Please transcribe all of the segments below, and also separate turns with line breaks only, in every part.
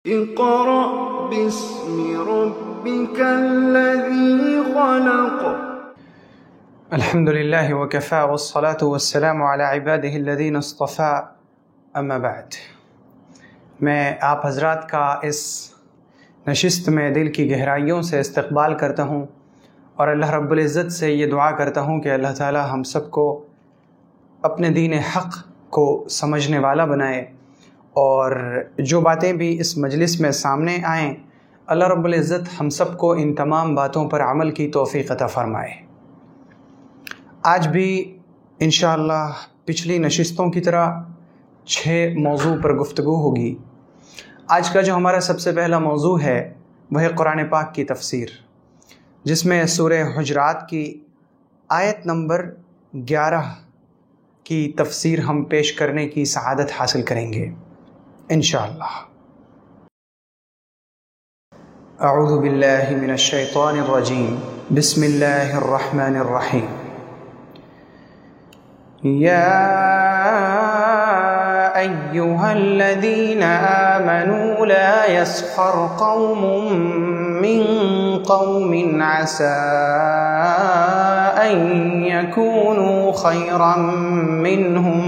اقرأ باسم ربك الذي خلق.
الحمد لله وكفى والصلاة والسلام على عباده الذين اصطفى اما بعد. میں آپ حضرات کا اس نشست میں دل کی گہرائیوں سے استقبال کرتا ہوں اور اللہ رب العزت سے یہ دعا کرتا ہوں کہ اللہ تعالی ہم سب کو اپنے دین حق کو سمجھنے والا بنائے، اور جو باتیں بھی اس مجلس میں سامنے آئیں اللہ رب العزت ہم سب کو ان تمام باتوں پر عمل کی توفیق عطا فرمائے۔ آج بھی انشاءاللہ پچھلی نشستوں کی طرح 6 موضوع پر گفتگو ہوگی۔ آج کا جو ہمارا سب سے پہلا موضوع ہے وہ ہے قرآن پاک کی تفسیر، جس میں سورہ حجرات کی آیت نمبر 11 کی تفسیر ہم پیش کرنے کی سعادت حاصل کریں گے انشاءاللہ۔ اعوذ باللہ من الشیطان الرجیم، بسم اللہ الرحمن الرحیم۔ یا ایہا الذین آمنوا لا یسخر قوم من قوم عسى أن يكونوا خيرا منهم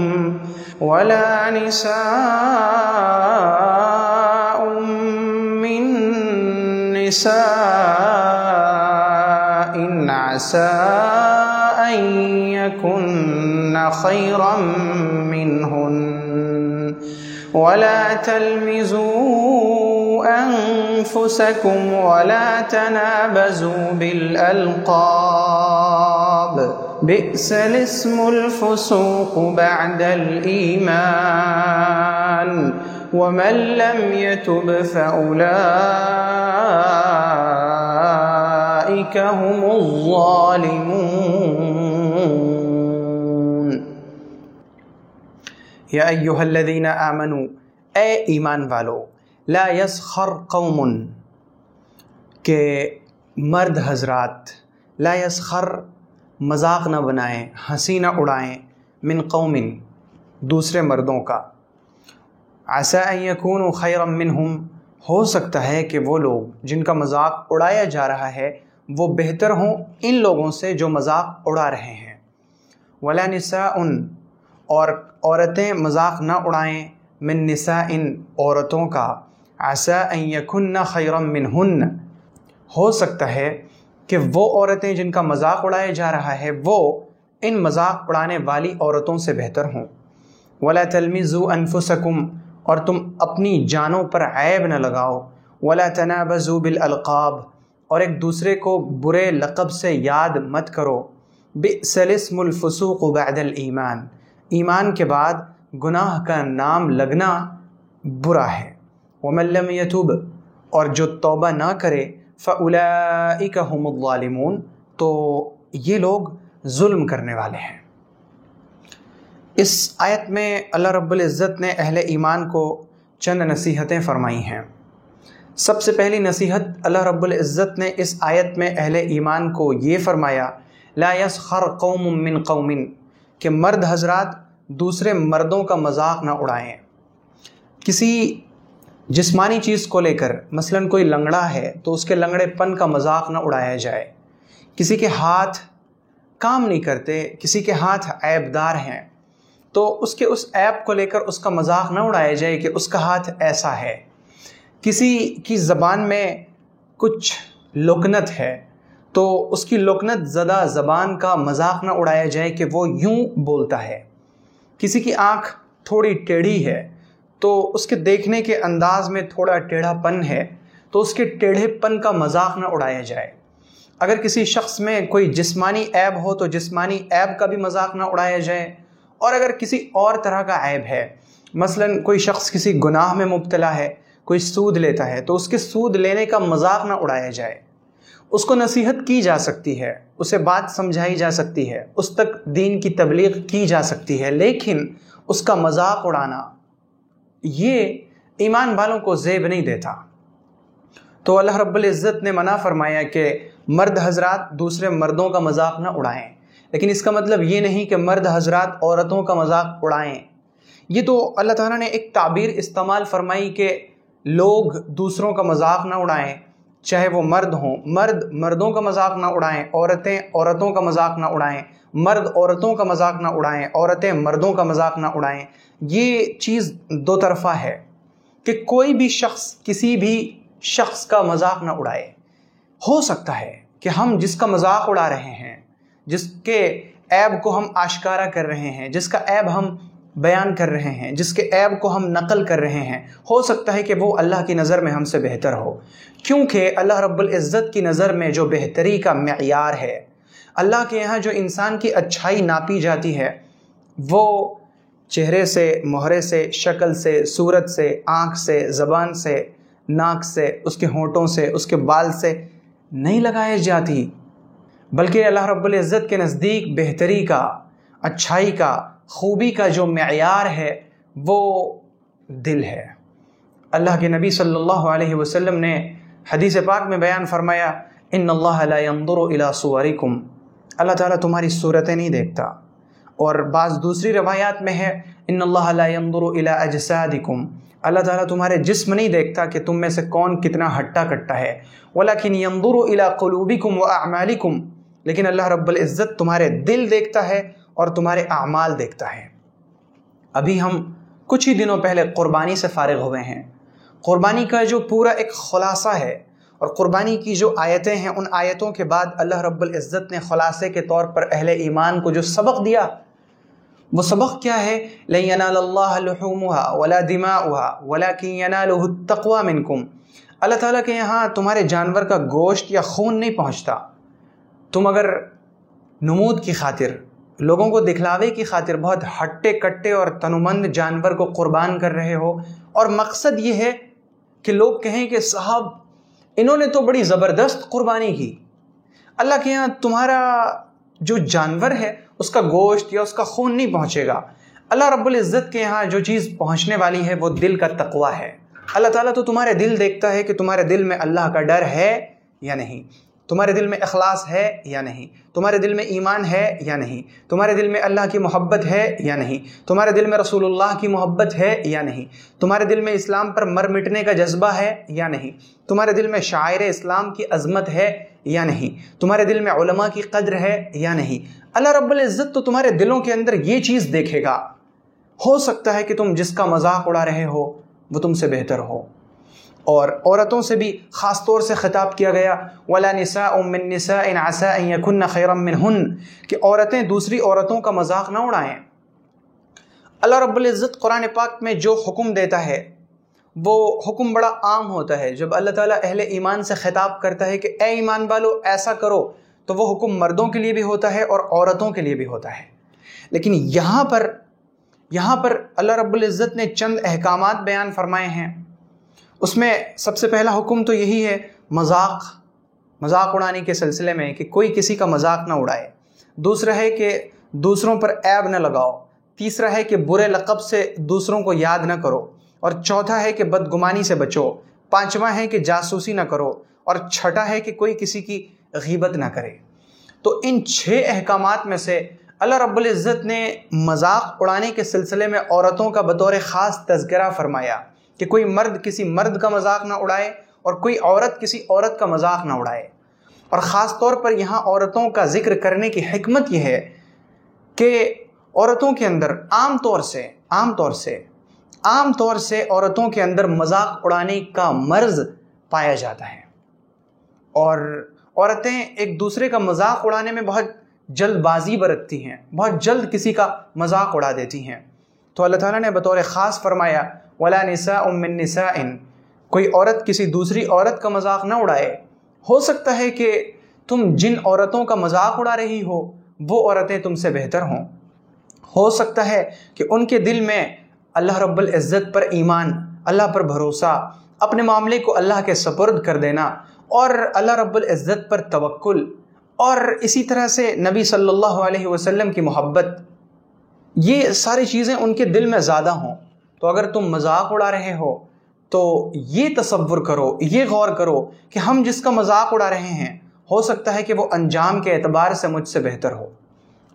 ولا نساء من نساء عسى أن يكن خيرا منهن ولا تلمزوا أنفسكم ولا تنابزوا بالألقاب بئس الاسم الفسوق بعد الإيمان ومن لم يتب فأولئك هم الظالمون۔ یا ایہا الذین آمنوا، اے ایمان والو، لا یسخر قوم، کہ مرد حضرات، لا یسخر مذاق نہ بنائیں، ہنسی نہ اڑائیں، من قوم دوسرے مردوں کا، عسى ان يكونوا خيرا منهم، ہو سکتا ہے کہ وہ لوگ جن کا مذاق اڑایا جا رہا ہے وہ بہتر ہوں ان لوگوں سے جو مذاق اڑا رہے ہیں، ولا نساء، اور عورتیں مذاق نہ اڑائیں، من نساء عورتوں کا، عسى ان يكن خيرا منهن، ہو سکتا ہے کہ وہ عورتیں جن کا مذاق اڑایا جا رہا ہے وہ ان مذاق اڑانے والی عورتوں سے بہتر ہوں۔ ولا تلمزوا انفسکم، اور تم اپنی جانوں پر عیب نہ لگاؤ، ولا تنابزوا بالالقاب، اور ایک دوسرے کو برے لقب سے یاد مت کرو، بئس الاسم الفسوق بعد الایمان، ایمان کے بعد گناہ کا نام لگنا برا ہے، ومن لم یتب، اور جو توبہ نہ کرے، فَأُولَئِكَ هُمُ الظَّالِمُونَ، تو یہ لوگ ظلم کرنے والے ہیں۔ اس آیت میں اللہ رب العزت نے اہل ایمان کو چند نصیحتیں فرمائی ہیں۔ سب سے پہلی نصیحت اللہ رب العزت نے اس آیت میں اہل ایمان کو یہ فرمایا، لا یسخر قوم من قوم، کہ مرد حضرات دوسرے مردوں کا مذاق نہ اڑائیں۔ کسی جسمانی چیز کو لے کر، مثلا کوئی لنگڑا ہے تو اس کے لنگڑے پن کا مذاق نہ اڑایا جائے، کسی کے ہاتھ کام نہیں کرتے، کسی کے ہاتھ عیب دار ہیں تو اس کے اس عیب کو لے کر اس کا مذاق نہ اڑایا جائے کہ اس کا ہاتھ ایسا ہے، کسی کی زبان میں کچھ لکنت ہے تو اس کی لکنت زدہ زبان کا مذاق نہ اڑایا جائے کہ وہ یوں بولتا ہے، کسی کی آنکھ تھوڑی ٹیڑھی ہے تو اس کے دیکھنے کے انداز میں تھوڑا ٹیڑھا پن ہے تو اس کے ٹیڑھے پن کا مذاق نہ اڑایا جائے۔ اگر کسی شخص میں کوئی جسمانی عیب ہو تو جسمانی عیب کا بھی مذاق نہ اڑایا جائے، اور اگر کسی اور طرح کا عیب ہے، مثلا کوئی شخص کسی گناہ میں مبتلا ہے، کوئی سود لیتا ہے تو اس کے سود لینے کا مذاق نہ اڑایا جائے، اس کو نصیحت کی جا سکتی ہے، اسے بات سمجھائی جا سکتی ہے، اس تک دین کی تبلیغ کی جا سکتی ہے، لیکن اس کا مذاق اڑانا یہ ایمان والوں کو زیب نہیں دیتا۔ تو اللہ رب العزت نے منع فرمایا کہ مرد حضرات دوسرے مردوں کا مذاق نہ اڑائیں، لیکن اس کا مطلب یہ نہیں کہ مرد حضرات عورتوں کا مذاق اڑائیں۔ یہ تو اللہ تعالیٰ نے ایک تعبیر استعمال فرمائی کہ لوگ دوسروں کا مذاق نہ اڑائیں، چاہے وہ مرد ہوں، مرد مردوں کا مذاق نہ اڑائیں، عورتیں عورتوں کا مذاق نہ اڑائیں، مرد عورتوں کا مذاق نہ اڑائیں، عورتیں مردوں کا مذاق نہ اڑائیں۔ یہ چیز دو طرفہ ہے کہ کوئی بھی شخص کسی بھی شخص کا مذاق نہ اڑائے۔ ہو سکتا ہے کہ ہم جس کا مذاق اڑا رہے ہیں، جس کے عیب کو ہم آشکارا کر رہے ہیں، جس کا عیب ہم بیان کر رہے ہیں، جس کے عیب کو ہم نقل کر رہے ہیں، ہو سکتا ہے کہ وہ اللہ کی نظر میں ہم سے بہتر ہو، کیونکہ اللہ رب العزت کی نظر میں جو بہتری کا معیار ہے، اللہ کے یہاں جو انسان کی اچھائی ناپی جاتی ہے، وہ چہرے سے، مہرے سے، شکل سے، صورت سے، آنکھ سے، زبان سے، ناک سے، اس کے ہونٹوں سے، اس کے بال سے نہیں لگائی جاتی، بلکہ اللہ رب العزت کے نزدیک بہتری کا، اچھائی کا، خوبی کا جو معیار ہے وہ دل ہے۔ اللہ کے نبی صلی اللہ علیہ وسلم نے حدیث پاک میں بیان فرمایا، ان اللہ لا ينظر الى صورکم، اللہ تعالیٰ تمہاری صورتیں نہیں دیکھتا، اور بعض دوسری روایات میں ہے ان اللہ لا ينظر الى اجسادکم، اللہ تعالیٰ تمہارے جسم نہیں دیکھتا کہ تم میں سے کون کتنا ہٹا کٹا ہے، ولکن ينظر الى قلوبکم واعمالکم، لیکن اللہ رب العزت تمہارے دل دیکھتا ہے اور تمہارے اعمال دیکھتا ہے۔ ابھی ہم کچھ ہی دنوں پہلے قربانی سے فارغ ہوئے ہیں۔ قربانی کا جو پورا ایک خلاصہ ہے اور قربانی کی جو آیتیں ہیں، ان آیتوں کے بعد اللہ رب العزت نے خلاصے کے طور پر اہل ایمان کو جو سبق دیا، وہ سبق کیا ہے؟ لَن يَنَالَ اللَّهَ لُحُومُهَا وَلَا دِمَاؤُهَا وَلَكِن يَنَالُهُ التَّقْوَى مِنكُمْ، اللہ تعالیٰ کے یہاں تمہارے جانور کا گوشت یا خون نہیں پہنچتا۔ تم اگر نمود کی خاطر، لوگوں کو دکھلاوے کی خاطر بہت ہٹے کٹے اور تنومند جانور کو قربان کر رہے ہو، اور مقصد یہ ہے کہ لوگ کہیں کہ صاحب انہوں نے تو بڑی زبردست قربانی کی، اللہ کے یہاں تمہارا جو جانور ہے اس کا گوشت یا اس کا خون نہیں پہنچے گا۔ اللہ رب العزت کے یہاں جو چیز پہنچنے والی ہے وہ دل کا تقویٰ ہے۔ اللہ تعالیٰ تو تمہارے دل دیکھتا ہے کہ تمہارے دل میں اللہ کا ڈر ہے یا نہیں، تمہارے دل میں اخلاص ہے یا نہیں، تمہارے دل میں ایمان ہے یا نہیں، تمہارے دل میں اللہ کی محبت ہے یا نہیں، تمہارے دل میں رسول اللہ کی محبت ہے یا نہیں، تمہارے دل میں اسلام پر مر مٹنے کا جذبہ ہے یا نہیں، تمہارے دل میں شاعر اسلام کی عظمت ہے یا نہیں، تمہارے دل میں علماء کی قدر ہے یا نہیں۔ اللہ رب العزت تو تمہارے دلوں کے اندر یہ چیز دیکھے گا۔ ہو سکتا ہے کہ تم جس کا مذاق اڑا رہے ہو وہ تم سے بہتر ہو۔ اور عورتوں سے بھی خاص طور سے خطاب کیا گیا، وَلَا نِسَاءٌ مِّن نِّسَاءٍ عَسَىٰ أَن يَكُنَّ خَيْرًا مِّنْهُنَّ، کہ عورتیں دوسری عورتوں کا مذاق نہ اڑائیں۔ اللہ رب العزت قرآن پاک میں جو حکم دیتا ہے وہ حکم بڑا عام ہوتا ہے۔ جب اللہ تعالیٰ اہل ایمان سے خطاب کرتا ہے کہ اے ایمان والو ایسا کرو، تو وہ حکم مردوں کے لیے بھی ہوتا ہے اور عورتوں کے لیے بھی ہوتا ہے۔ لیکن یہاں پر اللہ رب العزت نے چند احکامات بیان فرمائے ہیں۔ اس میں سب سے پہلا حکم تو یہی ہے مذاق اڑانے کے سلسلے میں کہ کوئی کسی کا مذاق نہ اڑائے۔ دوسرا ہے کہ دوسروں پر عیب نہ لگاؤ۔ تیسرا ہے کہ برے لقب سے دوسروں کو یاد نہ کرو، اور چوتھا ہے کہ بدگمانی سے بچو، پانچواں ہے کہ جاسوسی نہ کرو، اور چھٹا ہے کہ کوئی کسی کی غیبت نہ کرے۔ تو ان 6 احکامات میں سے اللہ رب العزت نے مذاق اڑانے کے سلسلے میں عورتوں کا بطور خاص تذکرہ فرمایا کہ کوئی مرد کسی مرد کا مذاق نہ اڑائے اور کوئی عورت کسی عورت کا مذاق نہ اڑائے۔ اور خاص طور پر یہاں عورتوں کا ذکر کرنے کی حکمت یہ ہے کہ عورتوں کے اندر عام طور سے عورتوں کے اندر مذاق اڑانے کا مرض پایا جاتا ہے، اور عورتیں ایک دوسرے کا مذاق اڑانے میں بہت جلد بازی برتتی ہیں، بہت جلد کسی کا مذاق اڑا دیتی ہیں۔ تو اللہ تعالیٰ نے بطور خاص فرمایا وَلَا نِسَاءٌ مِّن نِّسَاءٍ، کوئی عورت کسی دوسری عورت کا مذاق نہ اڑائے۔ ہو سکتا ہے کہ تم جن عورتوں کا مذاق اڑا رہی ہو وہ عورتیں تم سے بہتر ہوں، ہو سکتا ہے کہ ان کے دل میں اللہ رب العزت پر ایمان، اللہ پر بھروسہ، اپنے معاملے کو اللہ کے سپرد کر دینا، اور اللہ رب العزت پر توکل، اور اسی طرح سے نبی صلی اللہ علیہ وسلم کی محبت، یہ ساری چیزیں ان کے دل میں زیادہ ہوں۔ تو اگر تم مذاق اڑا رہے ہو تو یہ تصور کرو، یہ غور کرو کہ ہم جس کا مذاق اڑا رہے ہیں ہو سکتا ہے کہ وہ انجام کے اعتبار سے مجھ سے بہتر ہو۔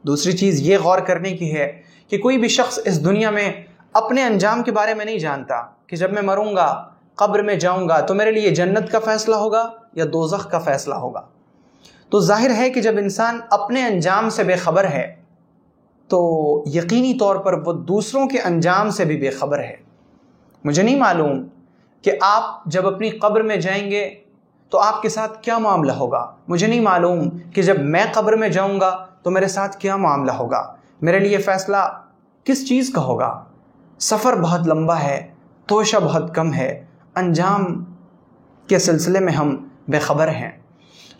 دوسری چیز یہ غور کرنے کی ہے کہ کوئی بھی شخص اس دنیا میں اپنے انجام کے بارے میں نہیں جانتا کہ جب میں مروں گا قبر میں جاؤں گا تو میرے لیے جنت کا فیصلہ ہوگا یا دوزخ کا فیصلہ ہوگا؟ تو ظاہر ہے کہ جب انسان اپنے انجام سے بے خبر ہے تو یقینی طور پر وہ دوسروں کے انجام سے بھی بے خبر ہے۔ مجھے نہیں معلوم کہ آپ جب اپنی قبر میں جائیں گے تو آپ کے ساتھ کیا معاملہ ہوگا، مجھے نہیں معلوم کہ جب میں قبر میں جاؤں گا تو میرے ساتھ کیا معاملہ ہوگا، میرے لیے فیصلہ کس چیز کا ہوگا۔ سفر بہت لمبا ہے، توشہ بہت کم ہے، انجام کے سلسلے میں ہم بے خبر ہیں۔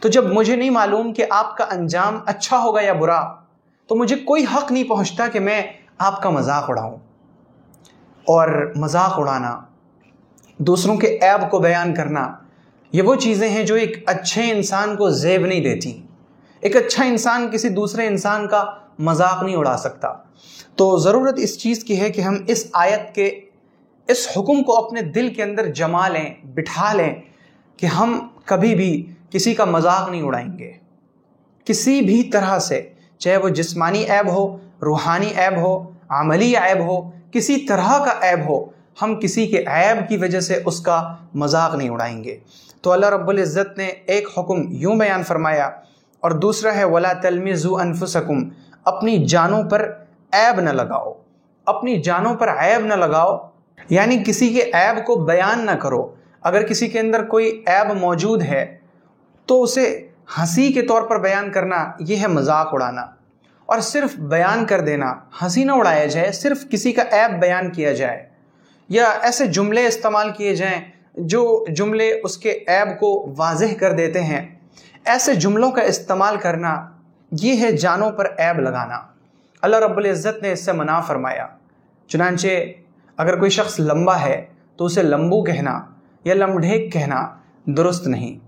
تو جب مجھے نہیں معلوم کہ آپ کا انجام اچھا ہوگا یا برا، تو مجھے کوئی حق نہیں پہنچتا کہ میں آپ کا مذاق اڑاؤں۔ اور مذاق اڑانا، دوسروں کے عیب کو بیان کرنا، یہ وہ چیزیں ہیں جو ایک اچھے انسان کو زیب نہیں دیتی۔ ایک اچھا انسان کسی دوسرے انسان کا مذاق نہیں اڑا سکتا۔ تو ضرورت اس چیز کی ہے کہ ہم اس آیت کے اس حکم کو اپنے دل کے اندر جما لیں، بٹھا لیں کہ ہم کبھی بھی کسی کا مذاق نہیں اڑائیں گے، کسی بھی طرح سے، چاہے وہ جسمانی عیب ہو، روحانی عیب ہو، عملی عیب ہو، کسی طرح کا عیب ہو، ہم کسی کے عیب کی وجہ سے اس کا مذاق نہیں اڑائیں گے۔ تو اللہ رب العزت نے ایک حکم یوں بیان فرمایا اور دوسرا ہے وَلَا تَلْمِزُوا أَنفُسَكُمْ، اپنی جانوں پر عیب نہ لگاؤ، اپنی جانوں پر عیب نہ لگاؤ، یعنی کسی کے عیب کو بیان نہ کرو۔ اگر کسی کے اندر کوئی عیب موجود ہے تو اسے ہنسی کے طور پر بیان کرنا، یہ ہے مذاق اڑانا۔ اور صرف بیان کر دینا، ہنسی نہ اڑایا جائے، صرف کسی کا عیب بیان کیا جائے یا ایسے جملے استعمال کیے جائیں جو جملے اس کے عیب کو واضح کر دیتے ہیں، ایسے جملوں کا استعمال کرنا، یہ ہے جانوں پر عیب لگانا۔ اللہ رب العزت نے اس سے منع فرمایا۔ چنانچہ اگر کوئی شخص لمبا ہے تو اسے لمبو کہنا یا لمڈھیک کہنا درست نہیں۔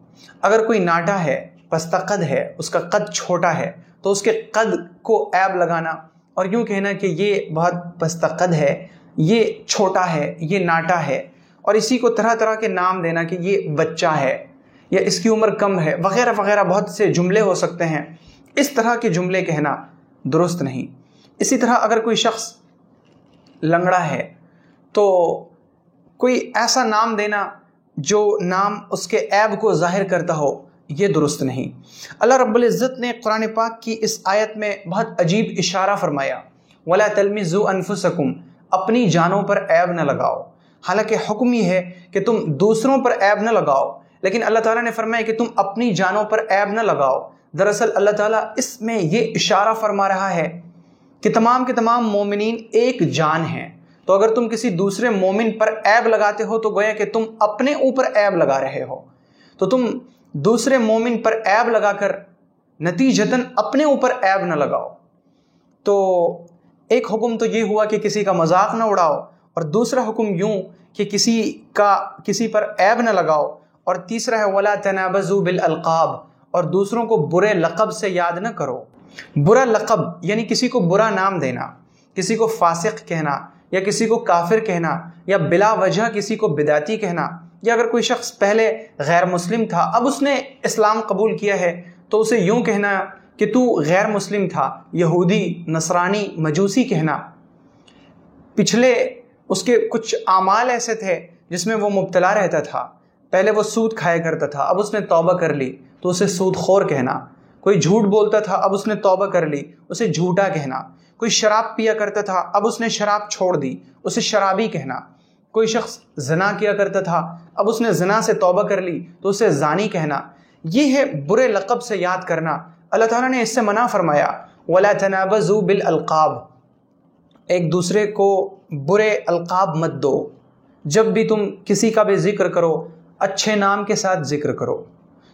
اگر کوئی ناٹا ہے، پستہ قد ہے، اس کا قد چھوٹا ہے، تو اس کے قد کو عیب لگانا اور یوں کہنا کہ یہ بہت پستہ قد ہے، یہ چھوٹا ہے، یہ ناٹا ہے، اور اسی کو طرح طرح کے نام دینا کہ یہ بچہ ہے یا اس کی عمر کم ہے، وغیرہ وغیرہ بہت سے جملے ہو سکتے ہیں۔ اس طرح کے جملے کہنا درست نہیں۔ اسی طرح اگر کوئی شخص لنگڑا ہے تو کوئی ایسا نام دینا جو نام اس کے عیب کو ظاہر کرتا ہو، یہ درست نہیں۔ اللہ رب العزت نے قرآن پاک کی اس آیت میں بہت عجیب اشارہ فرمایا، وَلَا تَلْمِزُوا أَنفُسَكُمْ، اپنی جانوں پر عیب نہ لگاؤ۔ حالانکہ حکم یہ ہے کہ تم دوسروں پر عیب نہ لگاؤ، لیکن اللہ تعالیٰ نے فرمایا کہ تم اپنی جانوں پر عیب نہ لگاؤ۔ دراصل اللہ تعالیٰ اس میں یہ اشارہ فرما رہا ہے کہ تمام کے تمام مومنین ایک جان ہیں، تو اگر تم کسی دوسرے مومن پر عیب لگاتے ہو تو گویا کہ تم اپنے اوپر عیب لگا رہے ہو۔ تو تم دوسرے مومن پر عیب لگا کر نتیجتاً اپنے اوپر عیب نہ لگاؤ۔ تو ایک حکم تو یہ ہوا کہ کسی کا مذاق نہ اڑاؤ، اور دوسرا حکم یوں کہ کسی پر عیب نہ لگاؤ، اور تیسرا ہے وَلَا تَنَابَزُوا بِالْأَلْقَابِ، اور دوسروں کو برے لقب سے یاد نہ کرو۔ برا لقب یعنی کسی کو برا نام دینا، کسی کو فاسق کہنا یا کسی کو کافر کہنا یا بلا وجہ کسی کو بدعتی کہنا، یا اگر کوئی شخص پہلے غیر مسلم تھا اب اس نے اسلام قبول کیا ہے تو اسے یوں کہنا کہ تو غیر مسلم تھا، یہودی، نصرانی، مجوسی کہنا۔ پچھلے اس کے کچھ اعمال ایسے تھے جس میں وہ مبتلا رہتا تھا، پہلے وہ سود کھایا کرتا تھا، اب اس نے توبہ کر لی تو اسے سود خور کہنا۔ کوئی جھوٹ بولتا تھا، اب اس نے توبہ کر لی، اسے جھوٹا کہنا۔ کوئی شراب پیا کرتا تھا، اب اس نے شراب چھوڑ دی، اسے شرابی کہنا۔ کوئی شخص زنا کیا کرتا تھا، اب اس نے زنا سے توبہ کر لی تو اسے زانی کہنا۔ یہ ہے برے لقب سے یاد کرنا۔ اللہ تعالیٰ نے اس سے منع فرمایا وَلَا تَنَابَزُوا بِالْأَلْقَابِ، ایک دوسرے کو برے القاب مت دو۔ جب بھی تم کسی کا بھی ذکر کرو، اچھے نام کے ساتھ ذکر کرو۔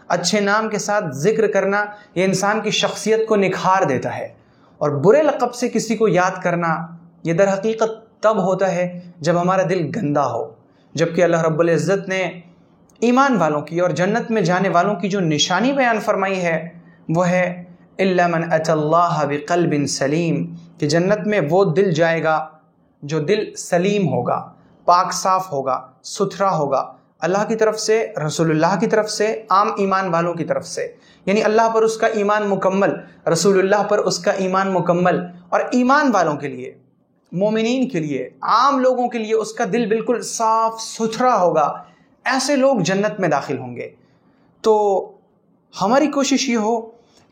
اچھے نام کے ساتھ ذکر کرنا یہ انسان کی شخصیت کو نکھار دیتا ہے، اور برے لقب سے کسی کو یاد کرنا یہ در حقیقت تب ہوتا ہے جب ہمارا دل گندا ہو۔ جبکہ اللہ رب العزت نے ایمان والوں کی اور جنت میں جانے والوں کی جو نشانی بیان فرمائی ہے وہ ہے إِلَّا مَنْ أَتَى اللَّهَ بِقَلْبٍ سَلِيمٍ، کہ جنت میں وہ دل جائے گا جو دل سلیم ہوگا، پاک صاف ہوگا، ستھرا ہوگا، اللہ کی طرف سے، رسول اللہ کی طرف سے، عام ایمان والوں کی طرف سے، یعنی اللہ پر اس کا ایمان مکمل، رسول اللہ پر اس کا ایمان مکمل، اور ایمان والوں کے لیے، مومنین کے لیے، عام لوگوں کے لیے اس کا دل بالکل صاف ستھرا ہوگا، ایسے لوگ جنت میں داخل ہوں گے۔ تو ہماری کوشش یہ ہو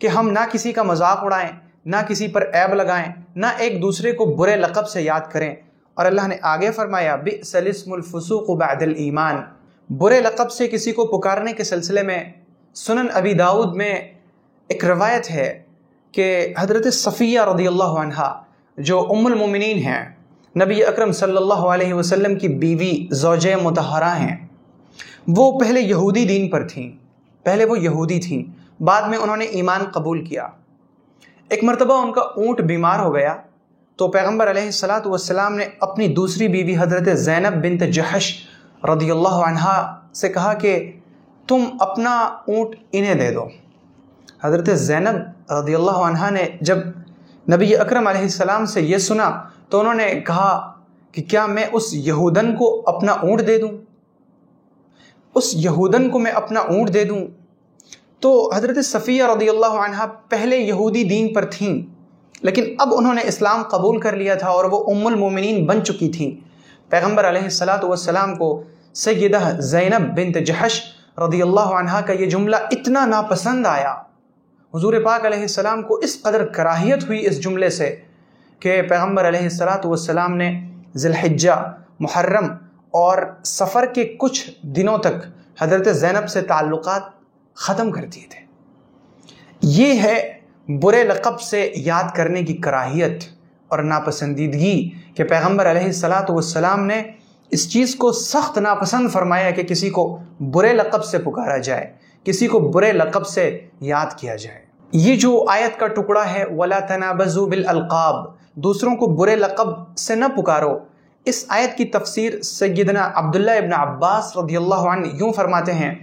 کہ ہم نہ کسی کا مذاق اڑائیں، نہ کسی پر عیب لگائیں، نہ ایک دوسرے کو برے لقب سے یاد کریں۔ اور اللہ نے آگے فرمایا بئس الاسم الفسوق بعد الایمان، برے لقب سے کسی کو پکارنے کے سلسلے میں سنن ابی داؤد میں ایک روایت ہے کہ حضرت صفیہ رضی اللہ عنہا جو ام المومنین ہیں، نبی اکرم صلی اللہ علیہ وسلم کی بیوی زوجہ مطہرہ ہیں، وہ پہلے یہودی دین پر تھیں، پہلے وہ یہودی تھیں، بعد میں انہوں نے ایمان قبول کیا۔ ایک مرتبہ ان کا اونٹ بیمار ہو گیا تو پیغمبر علیہ الصلاۃ والسلام نے اپنی دوسری بیوی حضرت زینب بنت جحش رضی اللہ عنہا سے کہا کہ تم اپنا اونٹ انہیں دے دو۔ حضرت زینب رضی اللہ عنہا نے جب نبی اکرم علیہ السلام سے یہ سنا تو انہوں نے کہا کہ کیا میں اس یہودن کو اپنا اونٹ دے دوں، اس یہودن کو میں اپنا اونٹ دے دوں؟ تو حضرت صفیہ رضی اللہ عنہا پہلے یہودی دین پر تھیں، لیکن اب انہوں نے اسلام قبول کر لیا تھا اور وہ ام المومنین بن چکی تھیں۔ پیغمبر علیہ الصلاۃ والسلام کو سیدہ زینب بنت جحش رضی اللہ عنہا کا یہ جملہ اتنا ناپسند آیا، حضور پاک علیہ السلام کو اس قدر کراہیت ہوئی اس جملے سے کہ پیغمبر علیہ الصلاۃ والسلام نے ذی الحجہ، محرم اور سفر کے کچھ دنوں تک حضرت زینب سے تعلقات ختم کر دیے تھے۔ یہ ہے برے لقب سے یاد کرنے کی کراہیت اور ناپسندیدگی کہ پیغمبر علیہ الصلاۃ والسلام نے اس چیز کو سخت ناپسند فرمایا کہ کسی کو برے لقب سے پکارا جائے، کسی کو برے لقب سے یاد کیا جائے۔ یہ جو آیت کا ٹکڑا ہے وَلَا تَنَابَزُوا بِالْأَلْقَابِ، دوسروں کو برے لقب سے نہ پکارو، اس آیت کی تفسیر سیدنا عبداللہ ابن عباس رضی اللہ عنہ یوں فرماتے ہیں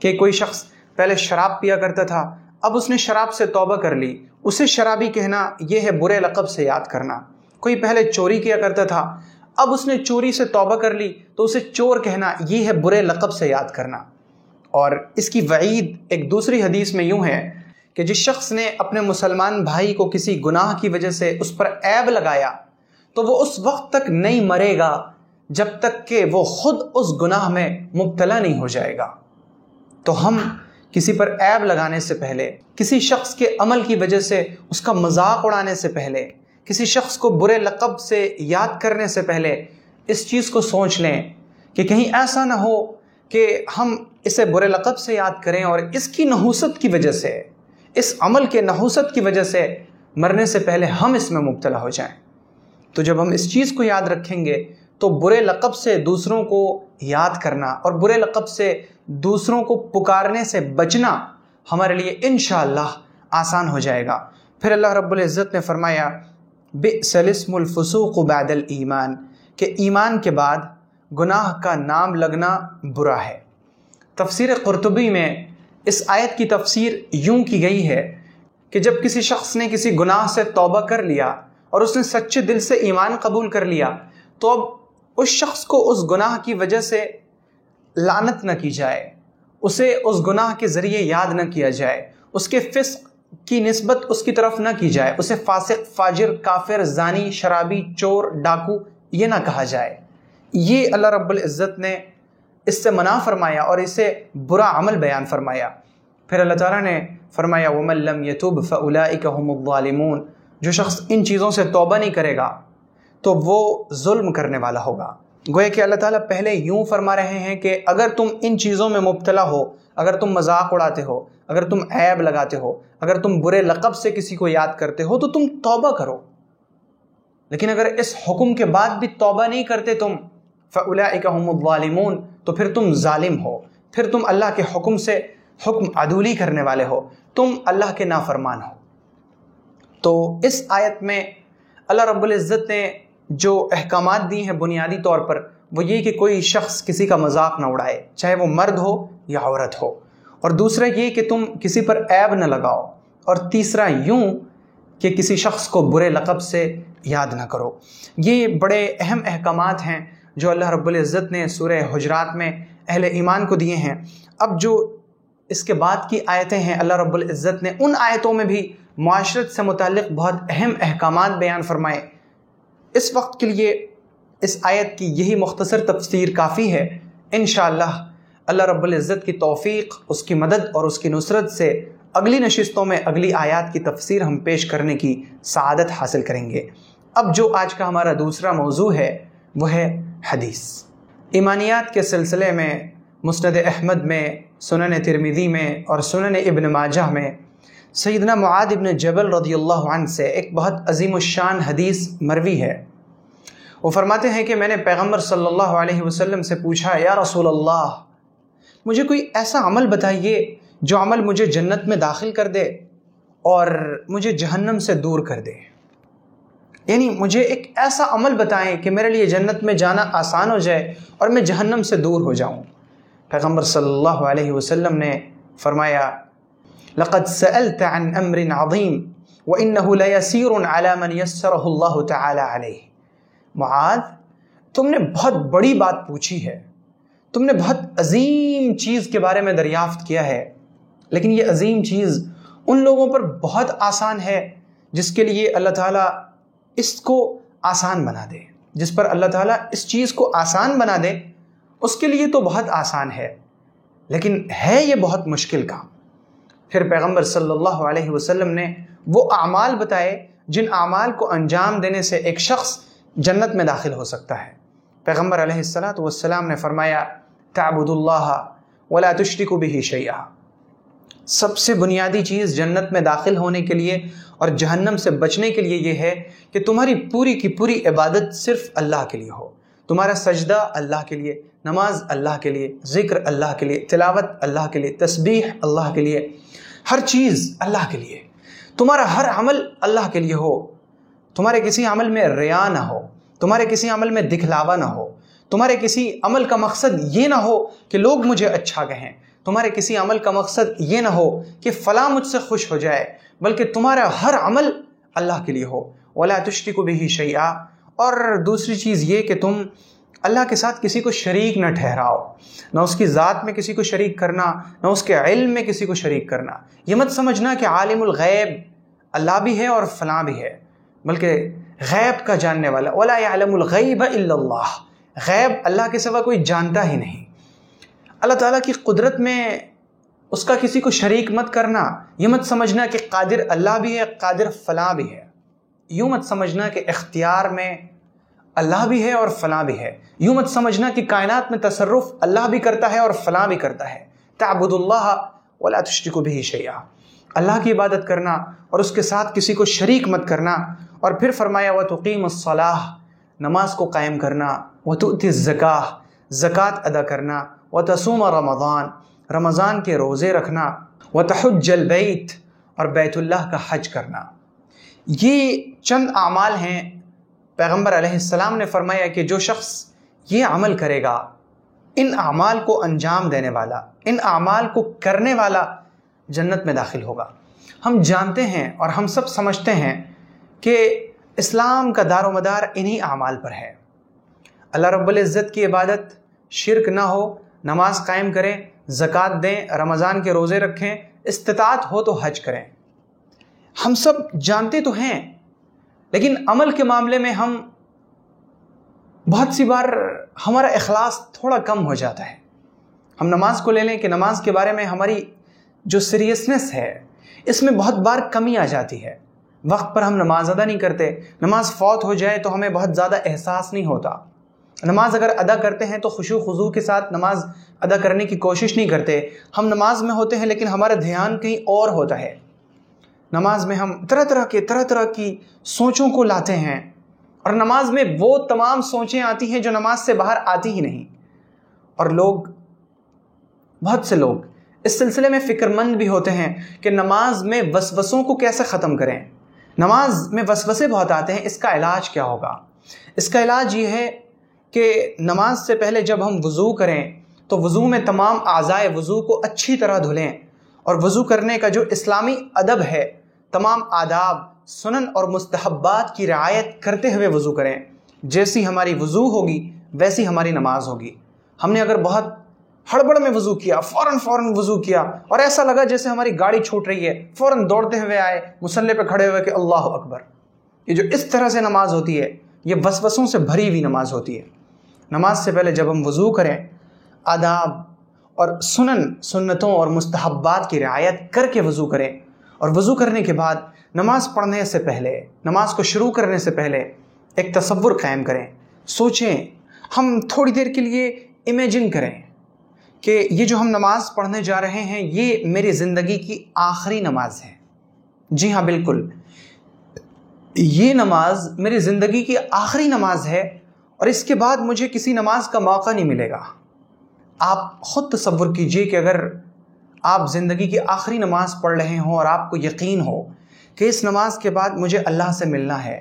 کہ کوئی شخص پہلے شراب پیا کرتا تھا، اب اس نے شراب سے توبہ کر لی، اسے شرابی کہنا یہ ہے برے لقب سے یاد کرنا۔ کوئی پہلے چوری کیا کرتا تھا، اب اس نے چوری سے توبہ کر لی تو اسے چور کہنا یہ ہے برے لقب سے یاد کرنا۔ اور اس کی وعید ایک دوسری حدیث میں یوں ہے کہ جس شخص نے اپنے مسلمان بھائی کو کسی گناہ کی وجہ سے اس پر عیب لگایا تو وہ اس وقت تک نہیں مرے گا جب تک کہ وہ خود اس گناہ میں مبتلا نہیں ہو جائے گا۔ تو ہم کسی پر عیب لگانے سے پہلے، کسی شخص کے عمل کی وجہ سے اس کا مذاق اڑانے سے پہلے، کسی شخص کو برے لقب سے یاد کرنے سے پہلے اس چیز کو سوچ لیں کہ کہیں ایسا نہ ہو کہ ہم اسے برے لقب سے یاد کریں اور اس کی نحوست کی وجہ سے، اس عمل کے نحوست کی وجہ سے مرنے سے پہلے ہم اس میں مبتلا ہو جائیں۔ تو جب ہم اس چیز کو یاد رکھیں گے تو برے لقب سے دوسروں کو یاد کرنا اور برے لقب سے دوسروں کو پکارنے سے بچنا ہمارے لیے انشاءاللہ آسان ہو جائے گا۔ پھر اللہ رب العزت نے فرمایا بئس الاسم الفسوق بعد الایمان، کہ ایمان کے بعد گناہ کا نام لگنا برا ہے۔ تفسیر قرطبی میں اس آیت کی تفسیر یوں کی گئی ہے کہ جب کسی شخص نے کسی گناہ سے توبہ کر لیا اور اس نے سچے دل سے ایمان قبول کر لیا تو اب اس شخص کو اس گناہ کی وجہ سے لعنت نہ کی جائے، اسے اس گناہ کے ذریعے یاد نہ کیا جائے، اس کے فسق کی نسبت اس کی طرف نہ کی جائے، اسے فاسق، فاجر، کافر، زانی، شرابی، چور، ڈاکو یہ نہ کہا جائے۔ یہ اللہ رب العزت نے اس سے منع فرمایا اور اسے برا عمل بیان فرمایا۔ پھر اللہ تعالیٰ نے فرمایا وَمَن لَّمْ يَتُبْ فَأُولَٰئِكَ هُمُ الظَّالِمُونَ، جو شخص ان چیزوں سے توبہ نہیں کرے گا تو وہ ظلم کرنے والا ہوگا۔ گویا کہ اللہ تعالیٰ پہلے یوں فرما رہے ہیں کہ اگر تم ان چیزوں میں مبتلا ہو، اگر تم مذاق اڑاتے ہو، اگر تم عیب لگاتے ہو، اگر تم برے لقب سے کسی کو یاد کرتے ہو تو تم توبہ کرو۔ لیکن اگر اس حکم کے بعد بھی توبہ نہیں کرتے تم فَأُولَٰئِكَ هُمُ الظَّالِمُونَ، تو پھر تم ظالم ہو، پھر تم اللہ کے حکم سے حکم عدولی کرنے والے ہو، تم اللہ کے نافرمان ہو۔ تو اس آیت میں اللہ رب العزت نے جو احکامات دی ہیں بنیادی طور پر وہ یہ کہ کوئی شخص کسی کا مذاق نہ اڑائے، چاہے وہ مرد ہو یا عورت ہو، اور دوسرا یہ کہ تم کسی پر عیب نہ لگاؤ، اور تیسرا یوں کہ کسی شخص کو برے لقب سے یاد نہ کرو۔ یہ بڑے اہم احکامات ہیں جو اللہ رب العزت نے سورہ حجرات میں اہل ایمان کو دیے ہیں۔ اب جو اس کے بعد کی آیتیں ہیں اللہ رب العزت نے ان آیتوں میں بھی معاشرت سے متعلق بہت اہم احکامات بیان فرمائے۔ اس وقت کے لیے اس آیت کی یہی مختصر تفسیر کافی ہے۔ انشاءاللہ اللہ رب العزت کی توفیق، اس کی مدد اور اس کی نصرت سے اگلی نشستوں میں اگلی آیات کی تفسیر ہم پیش کرنے کی سعادت حاصل کریں گے۔ اب جو آج کا ہمارا دوسرا موضوع ہے وہ ہے حدیث۔ ایمانیات کے سلسلے میں مسند احمد میں، سنن ترمذی میں اور سنن ابن ماجہ میں سیدنا معاذ بن جبل رضی اللہ عنہ سے ایک بہت عظیم الشان حدیث مروی ہے۔ وہ فرماتے ہیں کہ میں نے پیغمبر صلی اللہ علیہ وسلم سے پوچھا، یا رسول اللہ، مجھے کوئی ایسا عمل بتائیے جو عمل مجھے جنت میں داخل کر دے اور مجھے جہنم سے دور کر دے، یعنی مجھے ایک ایسا عمل بتائیں کہ میرے لیے جنت میں جانا آسان ہو جائے اور میں جہنم سے دور ہو جاؤں۔ پیغمبر صلی اللہ علیہ وسلم نے فرمایا، لقد سألت عن امر عظیم وانه ليسير على من يسره الله تعالی علیہ۔ معاذ، تم نے بہت بڑی بات پوچھی ہے، تم نے بہت عظیم چیز کے بارے میں دریافت کیا ہے، لیکن یہ عظیم چیز ان لوگوں پر بہت آسان ہے جس کے لیے اللہ تعالیٰ اس کو آسان بنا دے، جس پر اللہ تعالیٰ اس چیز کو آسان بنا دے اس کے لیے تو بہت آسان ہے، لیکن ہے یہ بہت مشکل کام۔ پھر پیغمبر صلی اللہ علیہ وسلم نے وہ اعمال بتائے جن اعمال کو انجام دینے سے ایک شخص جنت میں داخل ہو سکتا ہے۔ پیغمبر علیہ السلام نے فرمایا، تعبد اللہ ولا تشرک بہ شیئا۔ سب سے بنیادی چیز جنت میں داخل ہونے کے لیے اور جہنم سے بچنے کے لیے یہ ہے کہ تمہاری پوری کی پوری عبادت صرف اللہ کے لیے ہو، تمہارا سجدہ اللہ کے لیے، نماز اللہ کے لیے، ذکر اللہ کے لیے، تلاوت اللہ کے لیے، تسبیح اللہ کے لیے، ہر چیز اللہ کے لیے، تمہارا ہر عمل اللہ کے لیے ہو، تمہارے کسی عمل میں ریا نہ ہو، تمہارے کسی عمل میں دکھلاوا نہ ہو، تمہارے کسی عمل کا مقصد یہ نہ ہو کہ لوگ مجھے اچھا کہیں، تمہارے کسی عمل کا مقصد یہ نہ ہو کہ فلاں مجھ سے خوش ہو جائے، بلکہ تمہارا ہر عمل اللہ کے لیے ہو۔ ولا تشرکوا بہ شیئا، اور دوسری چیز یہ کہ تم اللہ کے ساتھ کسی کو شریک نہ ٹھہراؤ، نہ اس کی ذات میں کسی کو شریک کرنا، نہ اس کے علم میں کسی کو شریک کرنا۔ یہ مت سمجھنا کہ عالم الغیب اللہ بھی ہے اور فلاں بھی ہے، بلکہ غیب کا جاننے والا، ولا یعلم الغیب الا اللہ، غیب اللہ کے سوا کوئی جانتا ہی نہیں۔ اللہ تعالیٰ کی قدرت میں اس کا کسی کو شریک مت کرنا، یہ مت سمجھنا کہ قادر اللہ بھی ہے، قادر فلاں بھی ہے، یوں مت سمجھنا کہ اختیار میں اللہ بھی ہے اور فلاں بھی ہے، یوں مت سمجھنا کہ کائنات میں تصرف اللہ بھی کرتا ہے اور فلاں بھی کرتا ہے۔ تعبد اللہ ولا تشرکوا بہ شیئا، اللہ کی عبادت کرنا اور اس کے ساتھ کسی کو شریک مت کرنا۔ اور پھر فرمایا وتقیم الصلاۃ، نماز کو قائم کرنا، وتؤتی الزکاۃ، زکوٰۃ ادا کرنا، وتصوم رمضان، رمضان کے روزے رکھنا، وتحج البیت، اور بیت اللہ کا حج کرنا۔ یہ چند اعمال ہیں۔ پیغمبر علیہ السلام نے فرمایا کہ جو شخص یہ عمل کرے گا، ان اعمال کو انجام دینے والا، ان اعمال کو کرنے والا جنت میں داخل ہوگا۔ ہم جانتے ہیں اور ہم سب سمجھتے ہیں کہ اسلام کا دار و مدار انہی اعمال پر ہے۔ اللہ رب العزت کی عبادت، شرک نہ ہو، نماز قائم کریں، زکوٰۃ دیں، رمضان کے روزے رکھیں، استطاعت ہو تو حج کریں۔ ہم سب جانتے تو ہیں، لیکن عمل کے معاملے میں ہم بہت سی بار ہمارا اخلاص تھوڑا کم ہو جاتا ہے۔ ہم نماز کو لے لیں کہ نماز کے بارے میں ہماری جو سیریسنس ہے اس میں بہت بار کمی آ جاتی ہے، وقت پر ہم نماز ادا نہیں کرتے، نماز فوت ہو جائے تو ہمیں بہت زیادہ احساس نہیں ہوتا، نماز اگر ادا کرتے ہیں تو خشوع خضوع کے ساتھ نماز ادا کرنے کی کوشش نہیں کرتے، ہم نماز میں ہوتے ہیں لیکن ہمارا دھیان کہیں اور ہوتا ہے، نماز میں ہم طرح طرح کی سوچوں کو لاتے ہیں، اور نماز میں وہ تمام سوچیں آتی ہیں جو نماز سے باہر آتی ہی نہیں، اور بہت سے لوگ اس سلسلے میں فکر مند بھی ہوتے ہیں کہ نماز میں وسوسوں کو کیسے ختم کریں، نماز میں وسوسے بہت آتے ہیں، اس کا علاج کیا ہوگا؟ اس کا علاج یہ ہے کہ نماز سے پہلے جب ہم وضو کریں تو وضو میں تمام اعضائے وضو کو اچھی طرح دھلیں، اور وضو کرنے کا جو اسلامی ادب ہے، تمام آداب، سنن اور مستحبات کی رعایت کرتے ہوئے وضو کریں۔ جیسی ہماری وضو ہوگی ویسی ہماری نماز ہوگی۔ ہم نے اگر بہت ہڑبڑ میں وضو کیا، فوراً وضو کیا، اور ایسا لگا جیسے ہماری گاڑی چھوٹ رہی ہے، فوراً دوڑتے ہوئے آئے مصلی پہ کھڑے ہوئے کہ اللہ اکبر، یہ جو اس طرح سے نماز ہوتی ہے یہ وسوسوں سے بھری ہوئی نماز ہوتی ہے۔ نماز سے پہلے جب ہم وضو کریں، آداب اور سنتوں اور مستحبات کی رعایت کر کے وضو کریں، اور وضو کرنے کے بعد نماز پڑھنے سے پہلے، نماز کو شروع کرنے سے پہلے ایک تصور قائم کریں، سوچیں، ہم تھوڑی دیر کے لیے امیجن کریں کہ یہ جو ہم نماز پڑھنے جا رہے ہیں یہ میری زندگی کی آخری نماز ہے۔ جی ہاں بالکل، یہ نماز میری زندگی کی آخری نماز ہے، اور اس کے بعد مجھے کسی نماز کا موقع نہیں ملے گا۔ آپ خود تصور کیجئے کہ اگر آپ زندگی کی آخری نماز پڑھ رہے ہوں اور آپ کو یقین ہو کہ اس نماز کے بعد مجھے اللہ سے ملنا ہے،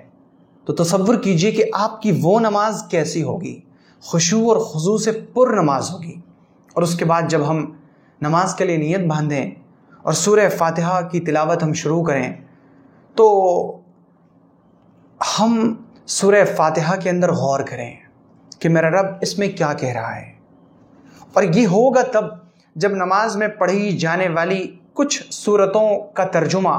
تو تصور کیجئے کہ آپ کی وہ نماز کیسی ہوگی، خشوع اور خضوع سے پر نماز ہوگی۔ اور اس کے بعد جب ہم نماز کے لیے نیت باندھیں اور سورہ فاتحہ کی تلاوت ہم شروع کریں، تو ہم سورہ فاتحہ کے اندر غور کریں کہ میرا رب اس میں کیا کہہ رہا ہے۔ اور یہ ہوگا تب جب نماز میں پڑھی جانے والی کچھ سورتوں کا ترجمہ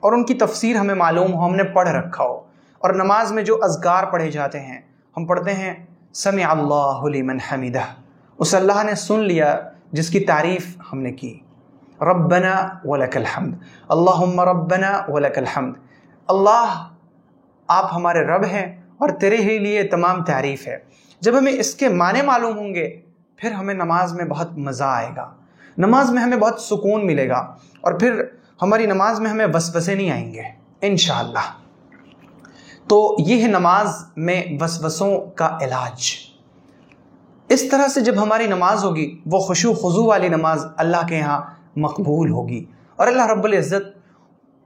اور ان کی تفسیر ہمیں معلوم ہو، ہم نے پڑھ رکھا ہو، اور نماز میں جو اذکار پڑھے جاتے ہیں، ہم پڑھتے ہیں سمع اللہ لمن حمدہ، اس اللہ نے سن لیا جس کی تعریف ہم نے کی، ربنا ولک الحمد، اللہم ربنا ولک الحمد، اللہ آپ ہمارے رب ہیں اور تیرے ہی لیے تمام تعریف ہے۔ جب ہمیں اس کے معنی معلوم ہوں گے پھر ہمیں نماز میں بہت مزہ آئے گا، نماز میں ہمیں بہت سکون ملے گا، اور پھر ہماری نماز میں ہمیں وسوسے نہیں آئیں گے انشاءاللہ۔ تو یہ ہے نماز میں وسوسوں کا علاج۔ اس طرح سے جب ہماری نماز ہوگی وہ خشوع خضوع والی نماز اللہ کے یہاں مقبول ہوگی، اور اللہ رب العزت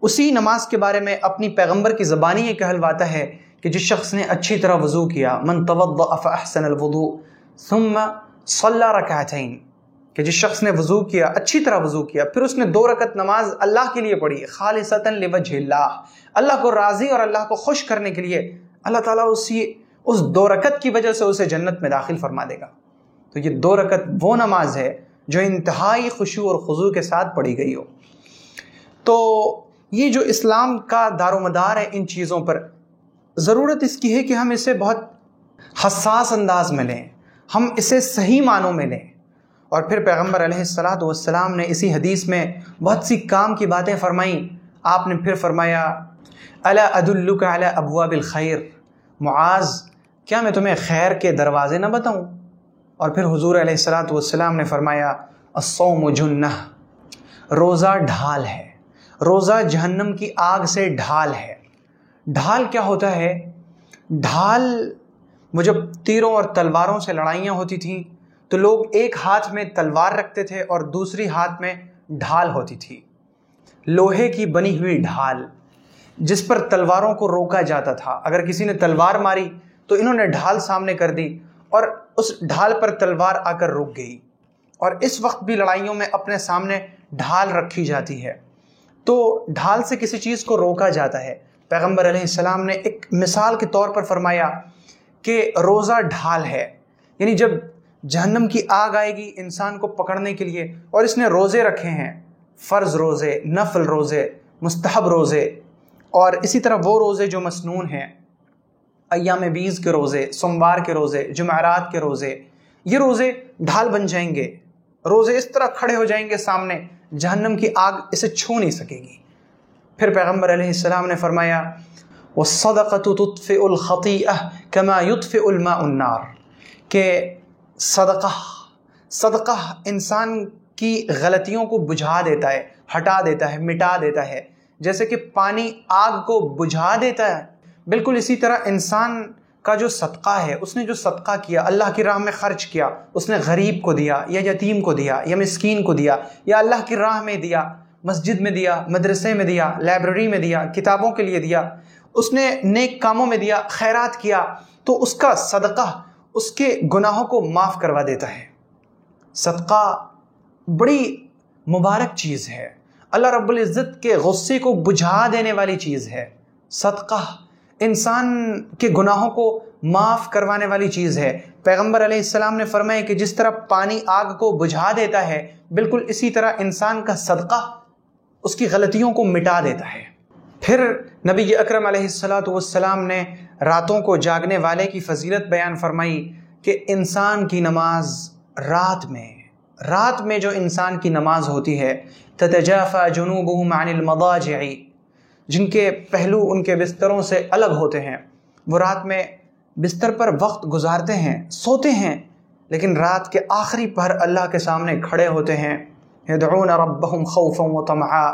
اسی نماز کے بارے میں اپنی پیغمبر کی زبانی یہ کہلواتا ہے کہ جس شخص نے اچھی طرح وضو کیا، من توضأ فاحسن الوضوء ثم صلی رکعتین، کہ جس شخص نے وضو کیا، اچھی طرح وضو کیا، پھر اس نے 2 رکعت نماز اللہ کے لیے پڑھی، خالصتا لوجہ اللہ، اللہ کو راضی اور اللہ کو خوش کرنے کے لیے، اللہ تعالیٰ اس 2 رکعت کی وجہ سے اسے جنت میں داخل فرما دے گا۔ تو یہ 2 رکعت وہ نماز ہے جو انتہائی خشوع اور خضوع کے ساتھ پڑھی گئی ہو۔ تو یہ جو اسلام کا دار و مدار ہے ان چیزوں پر، ضرورت اس کی ہے کہ ہم اسے بہت حساس انداز میں لیں، ہم اسے صحیح معنوں میں لیں۔ اور پھر پیغمبر علیہ السلام نے اسی حدیث میں بہت سی کام کی باتیں فرمائیں۔ آپ نے پھر فرمایا الا ادلک علی ابواب الخیر، معاذ کیا میں تمہیں خیر کے دروازے نہ بتاؤں؟ اور پھر حضور علیہ السلام نے فرمایا الصوم جنہ، روزہ ڈھال ہے، روزہ جہنم کی آگ سے ڈھال ہے۔ ڈھال کیا ہوتا ہے؟ ڈھال، وہ جب تیروں اور تلواروں سے لڑائیاں ہوتی تھیں تو لوگ ایک ہاتھ میں تلوار رکھتے تھے اور دوسری ہاتھ میں ڈھال ہوتی تھی، لوہے کی بنی ہوئی ڈھال جس پر تلواروں کو روکا جاتا تھا۔ اگر کسی نے تلوار ماری تو انہوں نے ڈھال سامنے کر دی اور اس ڈھال پر تلوار آ کر رک گئی، اور اس وقت بھی لڑائیوں میں اپنے سامنے ڈھال رکھی جاتی ہے، تو ڈھال سے کسی چیز کو روکا جاتا ہے۔ پیغمبر علیہ السلام نے ایک مثال کے طور پر فرمایا کہ روزہ ڈھال ہے، یعنی جب جہنم کی آگ آئے گی انسان کو پکڑنے کے لیے، اور اس نے روزے رکھے ہیں، فرض روزے، نفل روزے، مستحب روزے، اور اسی طرح وہ روزے جو مسنون ہیں، ایام بیز کے روزے، سوموار کے روزے، جمعرات کے روزے، یہ روزے ڈھال بن جائیں گے، روزے اس طرح کھڑے ہو جائیں گے سامنے، جہنم کی آگ اسے چھو نہیں سکے گی۔ پھر پیغمبر علیہ السلام نے فرمایا وَالصَّدَقَةُ تُطْفِئُ الْخَطِيئَةَ كَمَا يُطْفِئُ الْمَاءُ النَّارَ، کہ صدقہ انسان کی غلطیوں کو بجھا دیتا ہے، ہٹا دیتا ہے، مٹا دیتا ہے، جیسے کہ پانی آگ کو بجھا دیتا ہے، بالکل اسی طرح انسان کا جو صدقہ ہے، اس نے جو صدقہ کیا، اللہ کی راہ میں خرچ کیا، اس نے غریب کو دیا یا یتیم کو دیا یا مسکین کو دیا یا اللہ کی راہ میں دیا، مسجد میں دیا، مدرسے میں دیا، لائبریری میں دیا، کتابوں کے لیے دیا، اس نے نیک کاموں میں دیا، خیرات کیا، تو اس کا صدقہ اس کے گناہوں کو معاف کروا دیتا ہے۔ صدقہ بڑی مبارک چیز ہے، اللہ رب العزت کے غصے کو بجھا دینے والی چیز ہے۔ صدقہ انسان کے گناہوں کو معاف کروانے والی چیز ہے۔ پیغمبر علیہ السلام نے فرمایا کہ جس طرح پانی آگ کو بجھا دیتا ہے، بالکل اسی طرح انسان کا صدقہ اس کی غلطیوں کو مٹا دیتا ہے۔ پھر نبی اکرم علیہ السلام نے راتوں کو جاگنے والے کی فضیلت بیان فرمائی کہ انسان کی نماز رات میں رات میں جو انسان کی نماز ہوتی ہے، تتجافا جنوبہم عن المضاجع، جن کے پہلو ان کے بستروں سے الگ ہوتے ہیں، وہ رات میں بستر پر وقت گزارتے ہیں، سوتے ہیں، لیکن رات کے آخری پہر اللہ کے سامنے کھڑے ہوتے ہیں، یدعون ربہم خوفا وطمعا،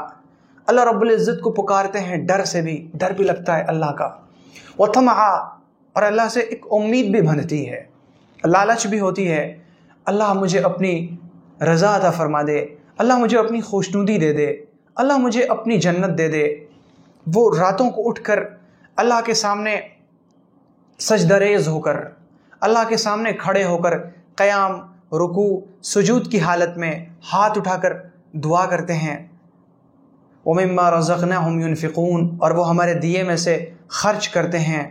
اللہ رب العزت کو پکارتے ہیں، ڈر سے بھی، ڈر بھی لگتا ہے اللہ کا، وطمعا، اور اللہ سے ایک امید بھی بنتی ہے، لالچ بھی ہوتی ہے، اللہ مجھے اپنی رضا عطا فرما دے، اللہ مجھے اپنی خوشنودی دے دے، اللہ مجھے اپنی جنت دے دے۔ وہ راتوں کو اٹھ کر اللہ کے سامنے سجدہ ریز ہو کر، اللہ کے سامنے کھڑے ہو کر قیام، رکوع، سجود کی حالت میں ہاتھ اٹھا کر دعا کرتے ہیں، وَمِمَّا رَزَقْنَاهُمْ يُنْفِقُونَ، اور وہ ہمارے دیے میں سے خرچ کرتے ہیں۔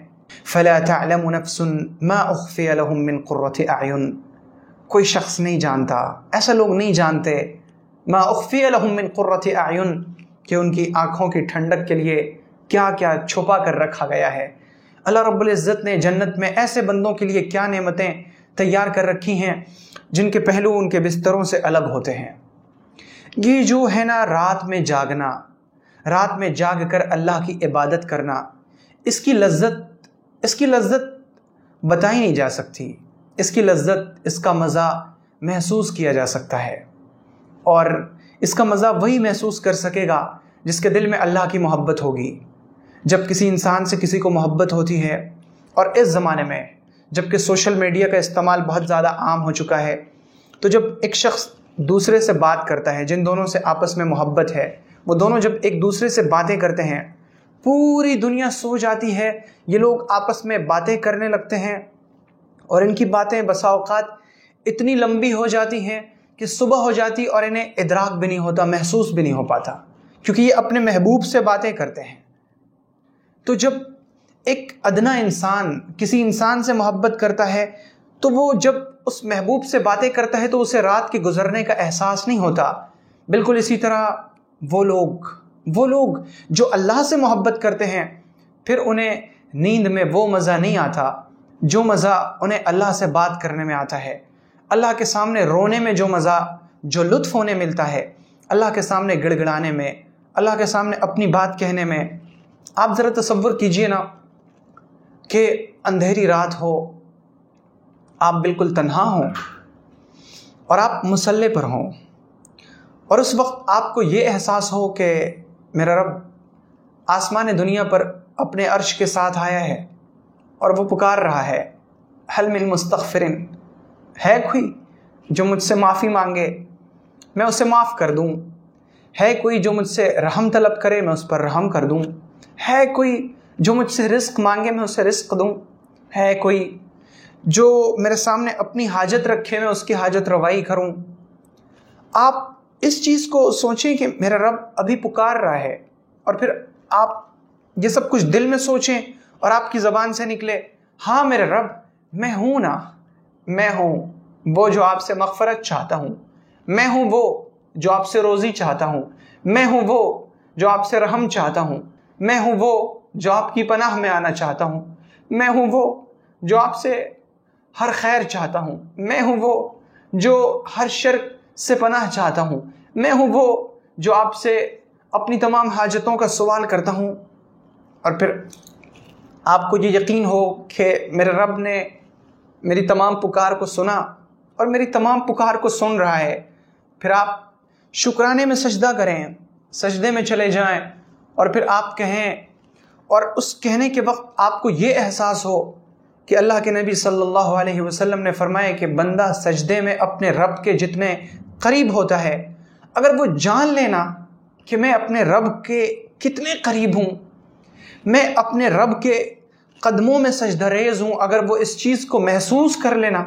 فَلَا تَعْلَمُ نَفْسٌ مَا أُخْفِيَ لَهُم مِّن قُرَّةِ أَعْيُنٍ، کوئی شخص نہیں جانتا، ایسے لوگ نہیں جانتے، مَا أُخْفِيَ لَهُم مِّن قُرَّةِ أَعْيُنٍ، کہ ان کی آنکھوں کی ٹھنڈک کے لیے کیا کیا چھپا کر رکھا گیا ہے۔ اللہ رب العزت نے جنت میں ایسے بندوں کے لیے کیا نعمتیں تیار کر رکھی ہیں جن کے پہلو ان کے بستروں سے الگ ہوتے ہیں۔ یہ جو ہے نا رات میں جاگنا، رات میں جاگ کر اللہ کی عبادت کرنا، اس کی لذت بتائی نہیں جا سکتی، اس کی لذت، اس کا مزہ محسوس کیا جا سکتا ہے، اور اس کا مزہ وہی محسوس کر سکے گا جس کے دل میں اللہ کی محبت ہوگی۔ جب کسی انسان سے کسی کو محبت ہوتی ہے، اور اس زمانے میں جب کہ سوشل میڈیا کا استعمال بہت زیادہ عام ہو چکا ہے، تو جب ایک شخص دوسرے سے بات کرتا ہے، جن دونوں سے آپس میں محبت ہے، وہ دونوں جب ایک دوسرے سے باتیں کرتے ہیں، پوری دنیا سو جاتی ہے، یہ لوگ آپس میں باتیں کرنے لگتے ہیں، اور ان کی باتیں بسا اوقات اتنی لمبی ہو جاتی ہیں کہ صبح ہو جاتی اور انہیں ادراک بھی نہیں ہوتا، محسوس بھی نہیں ہو پاتا، کیونکہ یہ اپنے محبوب سے باتیں کرتے ہیں۔ تو جب ایک ادنا انسان کسی انسان سے محبت کرتا ہے، تو وہ جب اس محبوب سے باتیں کرتا ہے تو اسے رات کے گزرنے کا احساس نہیں ہوتا۔ بالکل اسی طرح وہ لوگ جو اللہ سے محبت کرتے ہیں، پھر انہیں نیند میں وہ مزہ نہیں آتا جو مزہ انہیں اللہ سے بات کرنے میں آتا ہے، اللہ کے سامنے رونے میں جو مزہ، جو لطف انہیں ملتا ہے، اللہ کے سامنے گڑ گڑانے میں، اللہ کے سامنے اپنی بات کہنے میں۔ آپ ذرا تصور کیجئے نا کہ اندھیری رات ہو، آپ بالکل تنہا ہوں، اور آپ مصلی پر ہوں، اور اس وقت آپ کو یہ احساس ہو کہ میرا رب آسمان دنیا پر اپنے عرش کے ساتھ آیا ہے، اور وہ پکار رہا ہے، حل من مستغفر، ہے کوئی جو مجھ سے معافی مانگے میں اسے معاف کر دوں، ہے کوئی جو مجھ سے رحم طلب کرے میں اس پر رحم کر دوں، ہے کوئی جو مجھ سے رزق مانگے میں اسے رزق دوں، ہے کوئی جو میرے سامنے اپنی حاجت رکھے میں اس کی حاجت روائی کروں۔ آپ اس چیز کو سوچیں کہ میرا رب ابھی پکار رہا ہے، اور پھر آپ یہ سب کچھ دل میں سوچیں اور آپ کی زبان سے نکلے، ہاں میرے رب میں ہوں نا، میں ہوں وہ جو آپ سے مغفرت چاہتا ہوں، میں ہوں وہ جو آپ سے روزی چاہتا ہوں، میں ہوں وہ جو آپ سے رحم چاہتا ہوں، میں ہوں وہ جو آپ کی پناہ میں آنا چاہتا ہوں، میں ہوں وہ جو آپ سے ہر خیر چاہتا ہوں، میں ہوں وہ جو ہر شر سے پناہ چاہتا ہوں، میں ہوں وہ جو آپ سے اپنی تمام حاجتوں کا سوال کرتا ہوں۔ اور پھر آپ کو یہ یقین ہو کہ میرے رب نے میری تمام پکار کو سنا اور میری تمام پکار کو سن رہا ہے، پھر آپ شکرانے میں سجدہ کریں، سجدے میں چلے جائیں، اور پھر آپ کہیں، اور اس کہنے کے وقت آپ کو یہ احساس ہو کہ اللہ کے نبی صلی اللہ علیہ وسلم نے فرمایا کہ بندہ سجدے میں اپنے رب کے جتنے قریب ہوتا ہے، اگر وہ جان لینا کہ میں اپنے رب کے کتنے قریب ہوں، میں اپنے رب کے قدموں میں سجدہ ریز ہوں، اگر وہ اس چیز کو محسوس کر لینا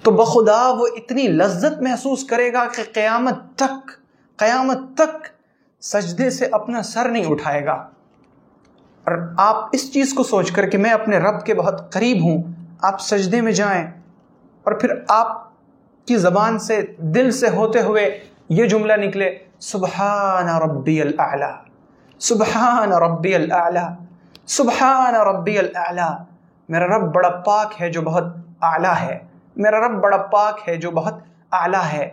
تو بخدا وہ اتنی لذت محسوس کرے گا کہ قیامت تک سجدے سے اپنا سر نہیں اٹھائے گا۔ اور آپ اس چیز کو سوچ کر کہ میں اپنے رب کے بہت قریب ہوں، آپ سجدے میں جائیں، اور پھر آپ کی زبان سے، دل سے ہوتے ہوئے یہ جملہ نکلے، سبحان ربی الاعلی، سبحان ربی الاعلی، سبحان ربی الاعلی، میرا رب بڑا پاک ہے جو بہت اعلیٰ ہے، میرا رب بڑا پاک ہے جو بہت اعلیٰ ہے،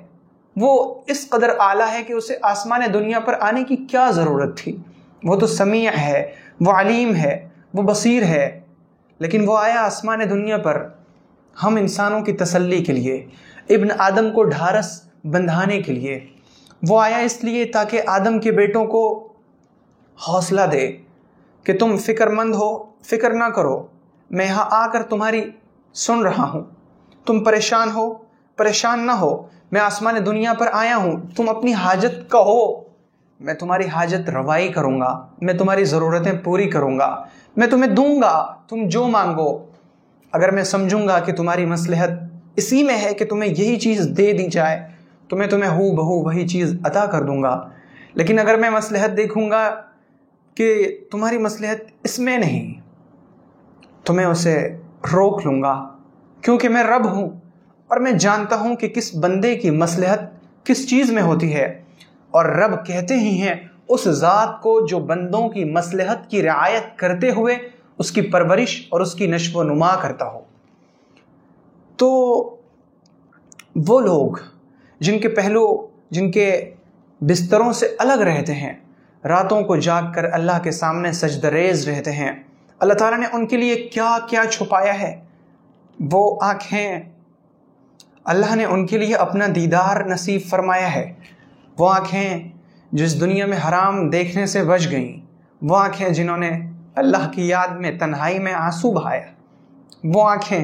وہ اس قدر اعلیٰ ہے کہ اسے آسمان دنیا پر آنے کی کیا ضرورت تھی؟ وہ تو سمیع ہے، وہ علیم ہے، وہ بصیر ہے، لیکن وہ آیا آسمان دنیا پر ہم انسانوں کی تسلی کے لیے، ابن آدم کو ڈھارس بندھانے کے لیے۔ وہ آیا اس لیے تاکہ آدم کے بیٹوں کو حوصلہ دے کہ تم فکر مند ہو، فکر نہ کرو، میں یہاں آ کر تمہاری سن رہا ہوں۔ تم پریشان ہو، پریشان نہ ہو، میں آسمان دنیا پر آیا ہوں، تم اپنی حاجت کہو، میں تمہاری حاجت روائی کروں گا، میں تمہاری ضرورتیں پوری کروں گا، میں تمہیں دوں گا تم جو مانگو۔ اگر میں سمجھوں گا کہ تمہاری مصلحت اسی میں ہے کہ تمہیں یہی چیز دے دی جائے تو میں تمہیں ہو بہو وہی چیز عطا کر دوں گا، لیکن اگر میں مصلحت دیکھوں گا کہ تمہاری مصلحت اس میں نہیں تو میں اسے روک لوں گا، کیونکہ میں رب ہوں اور میں جانتا ہوں کہ کس بندے کی مصلحت کس چیز میں ہوتی ہے، اور رب کہتے ہی ہیں اس ذات کو جو بندوں کی مصلحت کی رعایت کرتے ہوئے اس کی پرورش اور اس کی نشو و نما کرتا ہو۔ تو وہ لوگ جن کے پہلو، جن کے بستروں سے الگ رہتے ہیں، راتوں کو جاگ کر اللہ کے سامنے سجدہ ریز رہتے ہیں، اللہ تعالیٰ نے ان کے لیے کیا کیا چھپایا ہے۔ وہ آنکھیں، اللہ نے ان کے لیے اپنا دیدار نصیب فرمایا ہے۔ وہ آنکھیں جو اس دنیا میں حرام دیکھنے سے بچ گئیں، وہ آنکھیں جنہوں نے اللہ کی یاد میں تنہائی میں آنسو بہایا، وہ آنکھیں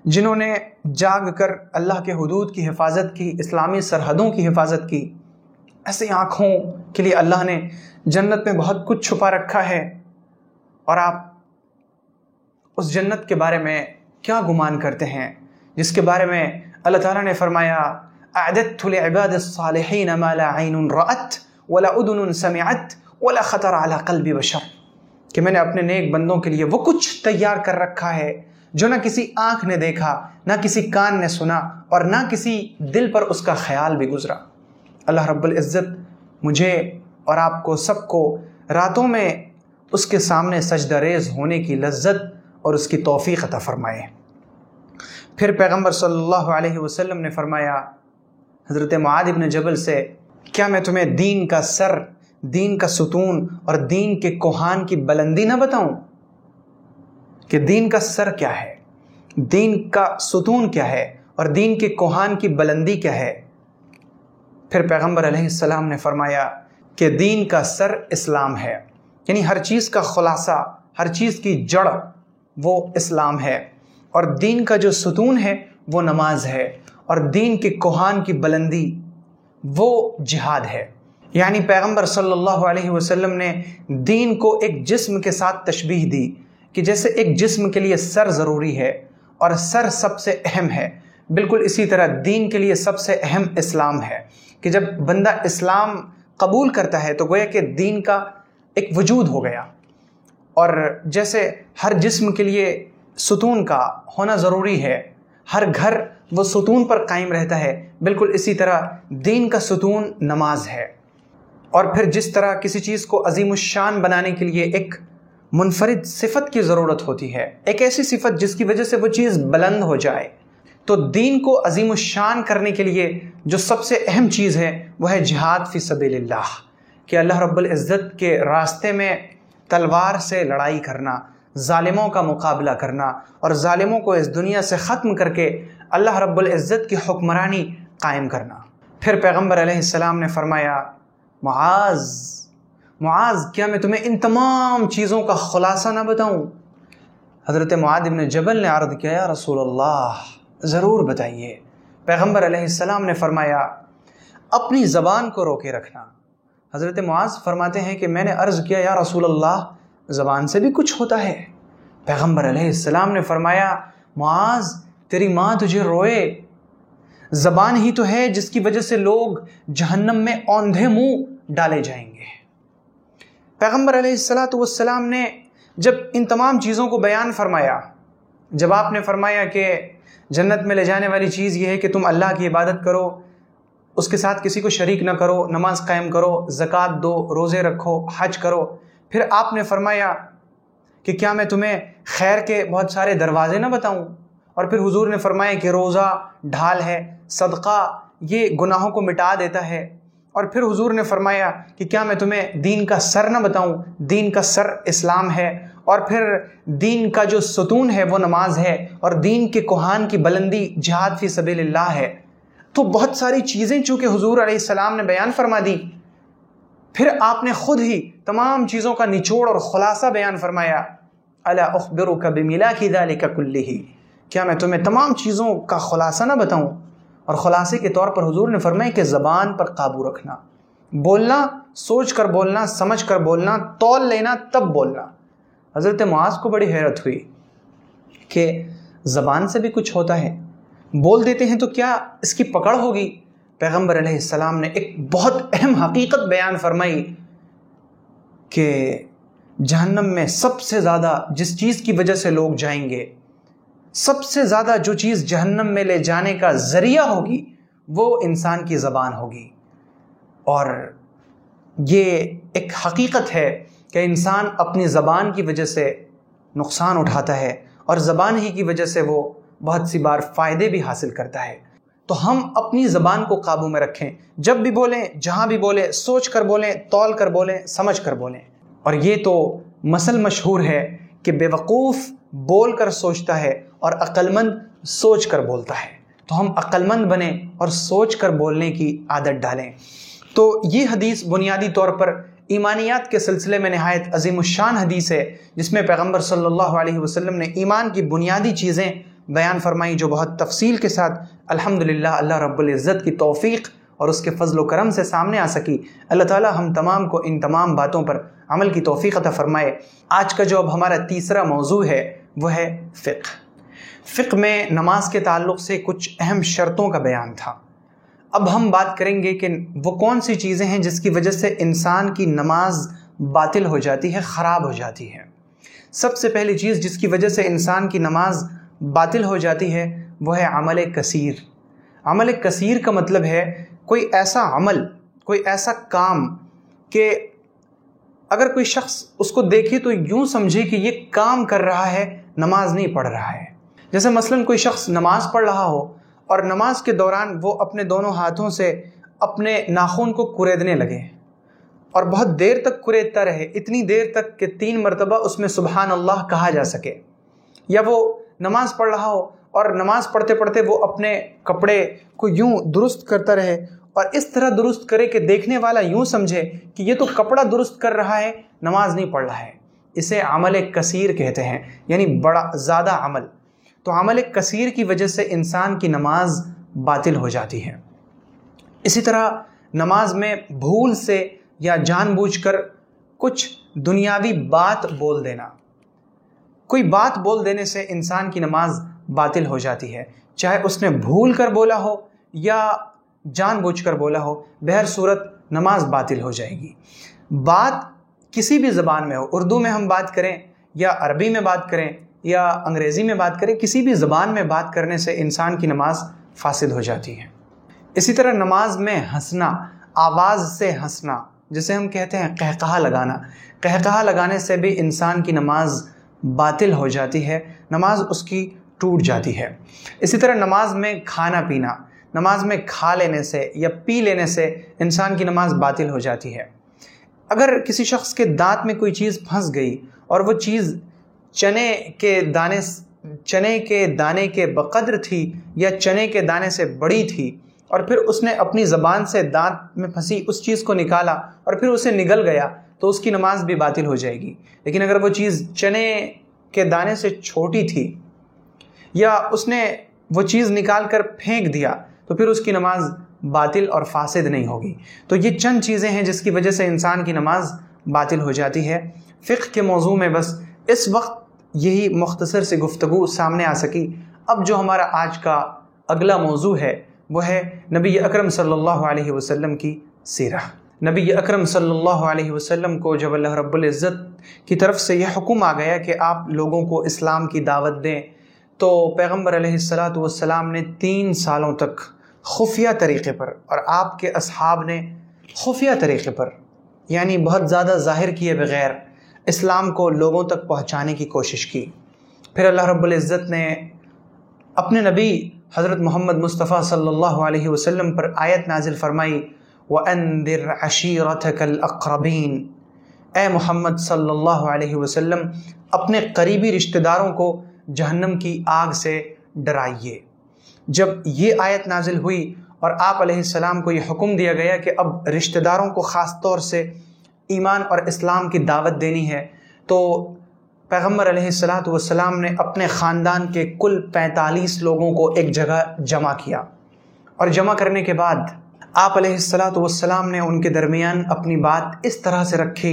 جنہوں نے جاگ کر اللہ کے حدود کی حفاظت کی، اسلامی سرحدوں کی حفاظت کی۔ ایسی آنکھوں کے لیے اللہ نے جنت میں بہت کچھ چھپا رکھا ہے، اور آپ اس جنت کے بارے میں کیا گمان کرتے ہیں جس کے بارے میں اللہ تعالیٰ نے فرمایا اعددت لعباد الصالحین ما لا عین رأت ولا اذن سمعت ولا خطر علی قلب بشر، کہ میں نے اپنے نیک بندوں کے لیے وہ کچھ تیار کر رکھا ہے جو نہ کسی آنکھ نے دیکھا، نہ کسی کان نے سنا، اور نہ کسی دل پر اس کا خیال بھی گزرا۔ اللہ رب العزت مجھے اور آپ کو سب کو راتوں میں اس کے سامنے سجدہ ریز ہونے کی لذت اور اس کی توفیق عطا فرمائے۔ پھر پیغمبر صلی اللہ علیہ وسلم نے فرمایا حضرت معاذ بن جبل سے، کیا میں تمہیں دین کا سر، دین کا ستون اور دین کے کوہان کی بلندی نہ بتاؤں؟ کہ دین کا سر کیا ہے، دین کا ستون کیا ہے، اور دین کے کوہان کی بلندی کیا ہے؟ پھر پیغمبر علیہ السلام نے فرمایا کہ دین کا سر اسلام ہے، یعنی ہر چیز کا خلاصہ، ہر چیز کی جڑ وہ اسلام ہے، اور دین کا جو ستون ہے وہ نماز ہے، اور دین کے کوہان کی بلندی وہ جہاد ہے۔ یعنی پیغمبر صلی اللہ علیہ وسلم نے دین کو ایک جسم کے ساتھ تشبیہ دی کہ جیسے ایک جسم کے لیے سر ضروری ہے اور سر سب سے اہم ہے، بالکل اسی طرح دین کے لیے سب سے اہم اسلام ہے، کہ جب بندہ اسلام قبول کرتا ہے تو گویا کہ دین کا ایک وجود ہو گیا۔ اور جیسے ہر جسم کے لیے ستون کا ہونا ضروری ہے، ہر گھر وہ ستون پر قائم رہتا ہے، بالکل اسی طرح دین کا ستون نماز ہے۔ اور پھر جس طرح کسی چیز کو عظیم الشان بنانے کے لیے ایک منفرد صفت کی ضرورت ہوتی ہے، ایک ایسی صفت جس کی وجہ سے وہ چیز بلند ہو جائے، تو دین کو عظیم الشان کرنے کے لیے جو سب سے اہم چیز ہے وہ ہے جہاد فی سبیل اللہ، کہ اللہ رب العزت کے راستے میں تلوار سے لڑائی کرنا، ظالموں کا مقابلہ کرنا، اور ظالموں کو اس دنیا سے ختم کر کے اللہ رب العزت کی حکمرانی قائم کرنا۔ پھر پیغمبر علیہ السلام نے فرمایا معاذ، معاذ کیا میں تمہیں ان تمام چیزوں کا خلاصہ نہ بتاؤں؟ حضرت معاذ بن جبل نے عرض کیا یا رسول اللہ ضرور بتائیے۔ پیغمبر علیہ السلام نے فرمایا اپنی زبان کو روکے رکھنا۔ حضرت معاذ فرماتے ہیں کہ میں نے عرض کیا یا رسول اللہ زبان سے بھی کچھ ہوتا ہے؟ پیغمبر علیہ السلام نے فرمایا معاذ تیری ماں تجھے روئے، زبان ہی تو ہے جس کی وجہ سے لوگ جہنم میں اوندھے منہ ڈالے جائیں گے۔ پیغمبر علیہ السلام نے جب ان تمام چیزوں کو بیان فرمایا، جب آپ نے فرمایا کہ جنت میں لے جانے والی چیز یہ ہے کہ تم اللہ کی عبادت کرو، اس کے ساتھ کسی کو شریک نہ کرو، نماز قائم کرو، زکوٰۃ دو، روزے رکھو، حج کرو، پھر آپ نے فرمایا کہ کیا میں تمہیں خیر کے بہت سارے دروازے نہ بتاؤں؟ اور پھر حضور نے فرمایا کہ روزہ ڈھال ہے، صدقہ یہ گناہوں کو مٹا دیتا ہے، اور پھر حضور نے فرمایا کہ کیا میں تمہیں دین کا سر نہ بتاؤں؟ دین کا سر اسلام ہے، اور پھر دین کا جو ستون ہے وہ نماز ہے، اور دین کے کوہان کی بلندی جہاد فی سبیل اللہ ہے۔ تو بہت ساری چیزیں چونکہ حضور علیہ السلام نے بیان فرما دی، پھر آپ نے خود ہی تمام چیزوں کا نچوڑ اور خلاصہ بیان فرمایا، الا اخبرک بملاک ذلک کلہ، کیا میں تمہیں تمام چیزوں کا خلاصہ نہ بتاؤں؟ اور خلاصے کے طور پر حضور نے فرمایا کہ زبان پر قابو رکھنا، بولنا سوچ کر بولنا، سمجھ کر بولنا، تول لینا تب بولنا۔ حضرت معاذ کو بڑی حیرت ہوئی کہ زبان سے بھی کچھ ہوتا ہے، بول دیتے ہیں تو کیا اس کی پکڑ ہوگی؟ پیغمبر علیہ السلام نے ایک بہت اہم حقیقت بیان فرمائی کہ جہنم میں سب سے زیادہ جس چیز کی وجہ سے لوگ جائیں گے، سب سے زیادہ جو چیز جہنم میں لے جانے کا ذریعہ ہوگی وہ انسان کی زبان ہوگی۔ اور یہ ایک حقیقت ہے کہ انسان اپنی زبان کی وجہ سے نقصان اٹھاتا ہے، اور زبان ہی کی وجہ سے وہ بہت سی بار فائدے بھی حاصل کرتا ہے۔ تو ہم اپنی زبان کو قابو میں رکھیں، جب بھی بولیں، جہاں بھی بولیں، سوچ کر بولیں، تول کر بولیں، سمجھ کر بولیں۔ اور یہ تو مثل مشہور ہے کہ بے وقوف بول کر سوچتا ہے اور عقل مند سوچ کر بولتا ہے۔ تو ہم عقل مند بنیں اور سوچ کر بولنے کی عادت ڈالیں۔ تو یہ حدیث بنیادی طور پر ایمانیات کے سلسلے میں نہایت عظیم الشان حدیث ہے، جس میں پیغمبر صلی اللہ علیہ وسلم نے ایمان کی بنیادی چیزیں بیان فرمائی، جو بہت تفصیل کے ساتھ الحمدللہ اللہ رب العزت کی توفیق اور اس کے فضل و کرم سے سامنے آ سکی۔ اللہ تعالی ہم تمام کو ان تمام باتوں پر عمل کی توفیق عطا فرمائے۔ آج کا جو اب ہمارا تیسرا موضوع ہے وہ ہے فقہ۔ فقہ میں نماز کے تعلق سے کچھ اہم شرطوں کا بیان تھا۔ اب ہم بات کریں گے کہ وہ کون سی چیزیں ہیں جس کی وجہ سے انسان کی نماز باطل ہو جاتی ہے، خراب ہو جاتی ہے۔ سب سے پہلی چیز جس کی وجہ سے انسان کی نماز باطل ہو جاتی ہے وہ ہے عمل کثیر۔ عمل کثیر کا مطلب ہے کوئی ایسا عمل، کوئی ایسا کام کہ اگر کوئی شخص اس کو دیکھے تو یوں سمجھے کہ یہ کام کر رہا ہے، نماز نہیں پڑھ رہا ہے۔ جیسے مثلاً کوئی شخص نماز پڑھ رہا ہو اور نماز کے دوران وہ اپنے دونوں ہاتھوں سے اپنے ناخن کو کریدنے لگے اور بہت دیر تک کریدتا رہے، اتنی دیر تک کہ 3 مرتبہ اس میں سبحان اللہ کہا جا سکے۔ یا وہ نماز پڑھ رہا ہو اور نماز پڑھتے پڑھتے وہ اپنے کپڑے کو یوں درست کرتا رہے اور اس طرح درست کرے کہ دیکھنے والا یوں سمجھے کہ یہ تو کپڑا درست کر رہا ہے، نماز نہیں پڑھ رہا ہے۔ اسے عمل کثیر کہتے ہیں، یعنی بڑا زیادہ عمل۔ تو عمل کثیر کی وجہ سے انسان کی نماز باطل ہو جاتی ہے۔ اسی طرح نماز میں بھول سے یا جان بوجھ کر کچھ دنیاوی بات بول دینا، کوئی بات بول دینے سے انسان کی نماز باطل ہو جاتی ہے، چاہے اس نے بھول کر بولا ہو یا جان بوجھ کر بولا ہو، بہر صورت نماز باطل ہو جائے گی۔ بات کسی بھی زبان میں ہو، اردو میں ہم بات کریں یا عربی میں بات کریں یا انگریزی میں بات کریں، کسی بھی زبان میں بات کرنے سے انسان کی نماز فاسد ہو جاتی ہے۔ اسی طرح نماز میں ہنسنا، آواز سے ہنسنا، جسے ہم کہتے ہیں قہقہا لگانا، قہقہا لگانے سے بھی انسان کی نماز باطل ہو جاتی ہے، نماز اس کی ٹوٹ جاتی ہے۔ اسی طرح نماز میں کھانا پینا، نماز میں کھا لینے سے یا پی لینے سے انسان کی نماز باطل ہو جاتی ہے۔ اگر کسی شخص کے دانت میں کوئی چیز پھنس گئی اور وہ چیز چنے کے دانے کے بقدر تھی یا چنے کے دانے سے بڑی تھی، اور پھر اس نے اپنی زبان سے دانت میں پھنسی اس چیز کو نکالا اور پھر اسے نگل گیا، تو اس کی نماز بھی باطل ہو جائے گی۔ لیکن اگر وہ چیز چنے کے دانے سے چھوٹی تھی یا اس نے وہ چیز نکال کر پھینک دیا، تو پھر اس کی نماز باطل اور فاسد نہیں ہوگی۔ تو یہ چند چیزیں ہیں جس کی وجہ سے انسان کی نماز باطل ہو جاتی ہے۔ فقہ کے موضوع میں بس اس وقت یہی مختصر سی گفتگو سامنے آ سکی۔ اب جو ہمارا آج کا اگلا موضوع ہے وہ ہے نبی اکرم صلی اللہ علیہ وسلم کی سیرہ۔ نبی اکرم صلی اللہ علیہ وسلم کو جب اللہ رب العزت کی طرف سے یہ حکم آ گیا کہ آپ لوگوں کو اسلام کی دعوت دیں، تو پیغمبر علیہ السلام نے 3 سالوں تک خفیہ طریقے پر، اور آپ کے اصحاب نے خفیہ طریقے پر، یعنی بہت زیادہ ظاہر کیے بغیر اسلام کو لوگوں تک پہنچانے کی کوشش کی۔ پھر اللہ رب العزت نے اپنے نبی حضرت محمد مصطفیٰ صلی اللہ علیہ وسلم پر آیت نازل فرمائی وَأَنذِرْ عَشِيرَتَكَ الْأَقْرَبِينَ، اے محمد صلی اللہ علیہ وسلم اپنے قریبی رشتہ داروں کو جہنم کی آگ سے ڈرائیے۔ جب یہ آیت نازل ہوئی اور آپ علیہ السلام کو یہ حکم دیا گیا کہ اب رشتہ داروں کو خاص طور سے ایمان اور اسلام کی دعوت دینی ہے، تو پیغمبر علیہ السلام نے اپنے خاندان کے کل 45 لوگوں کو ایک جگہ جمع کیا، اور جمع کرنے کے بعد آپ علیہ السلام نے ان کے درمیان اپنی بات اس طرح سے رکھی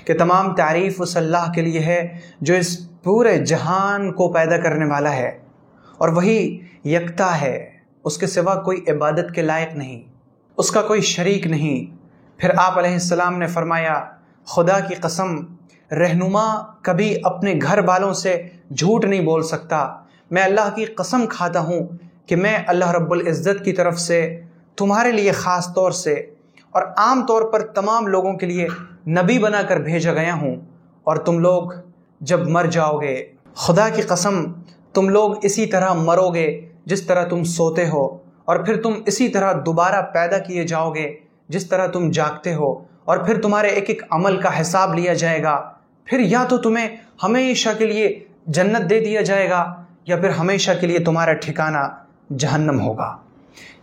کہ تمام تعریف اس اللہ کے لیے ہے جو اس پورے جہان کو پیدا کرنے والا ہے، اور وہی یکتا ہے، اس کے سوا کوئی عبادت کے لائق نہیں، اس کا کوئی شریک نہیں۔ پھر آپ علیہ السلام نے فرمایا خدا کی قسم رہنما کبھی اپنے گھر والوں سے جھوٹ نہیں بول سکتا، میں اللہ کی قسم کھاتا ہوں کہ میں اللہ رب العزت کی طرف سے تمہارے لیے خاص طور سے اور عام طور پر تمام لوگوں کے لیے نبی بنا کر بھیجا گیا ہوں، اور تم لوگ جب مر جاؤ گے خدا کی قسم تم لوگ اسی طرح مرو گے جس طرح تم سوتے ہو، اور پھر تم اسی طرح دوبارہ پیدا کیے جاؤ گے جس طرح تم جاگتے ہو، اور پھر تمہارے ایک ایک عمل کا حساب لیا جائے گا، پھر یا تو تمہیں ہمیشہ کے لیے جنت دے دیا جائے گا یا پھر ہمیشہ کے لیے تمہارا ٹھکانہ جہنم ہوگا۔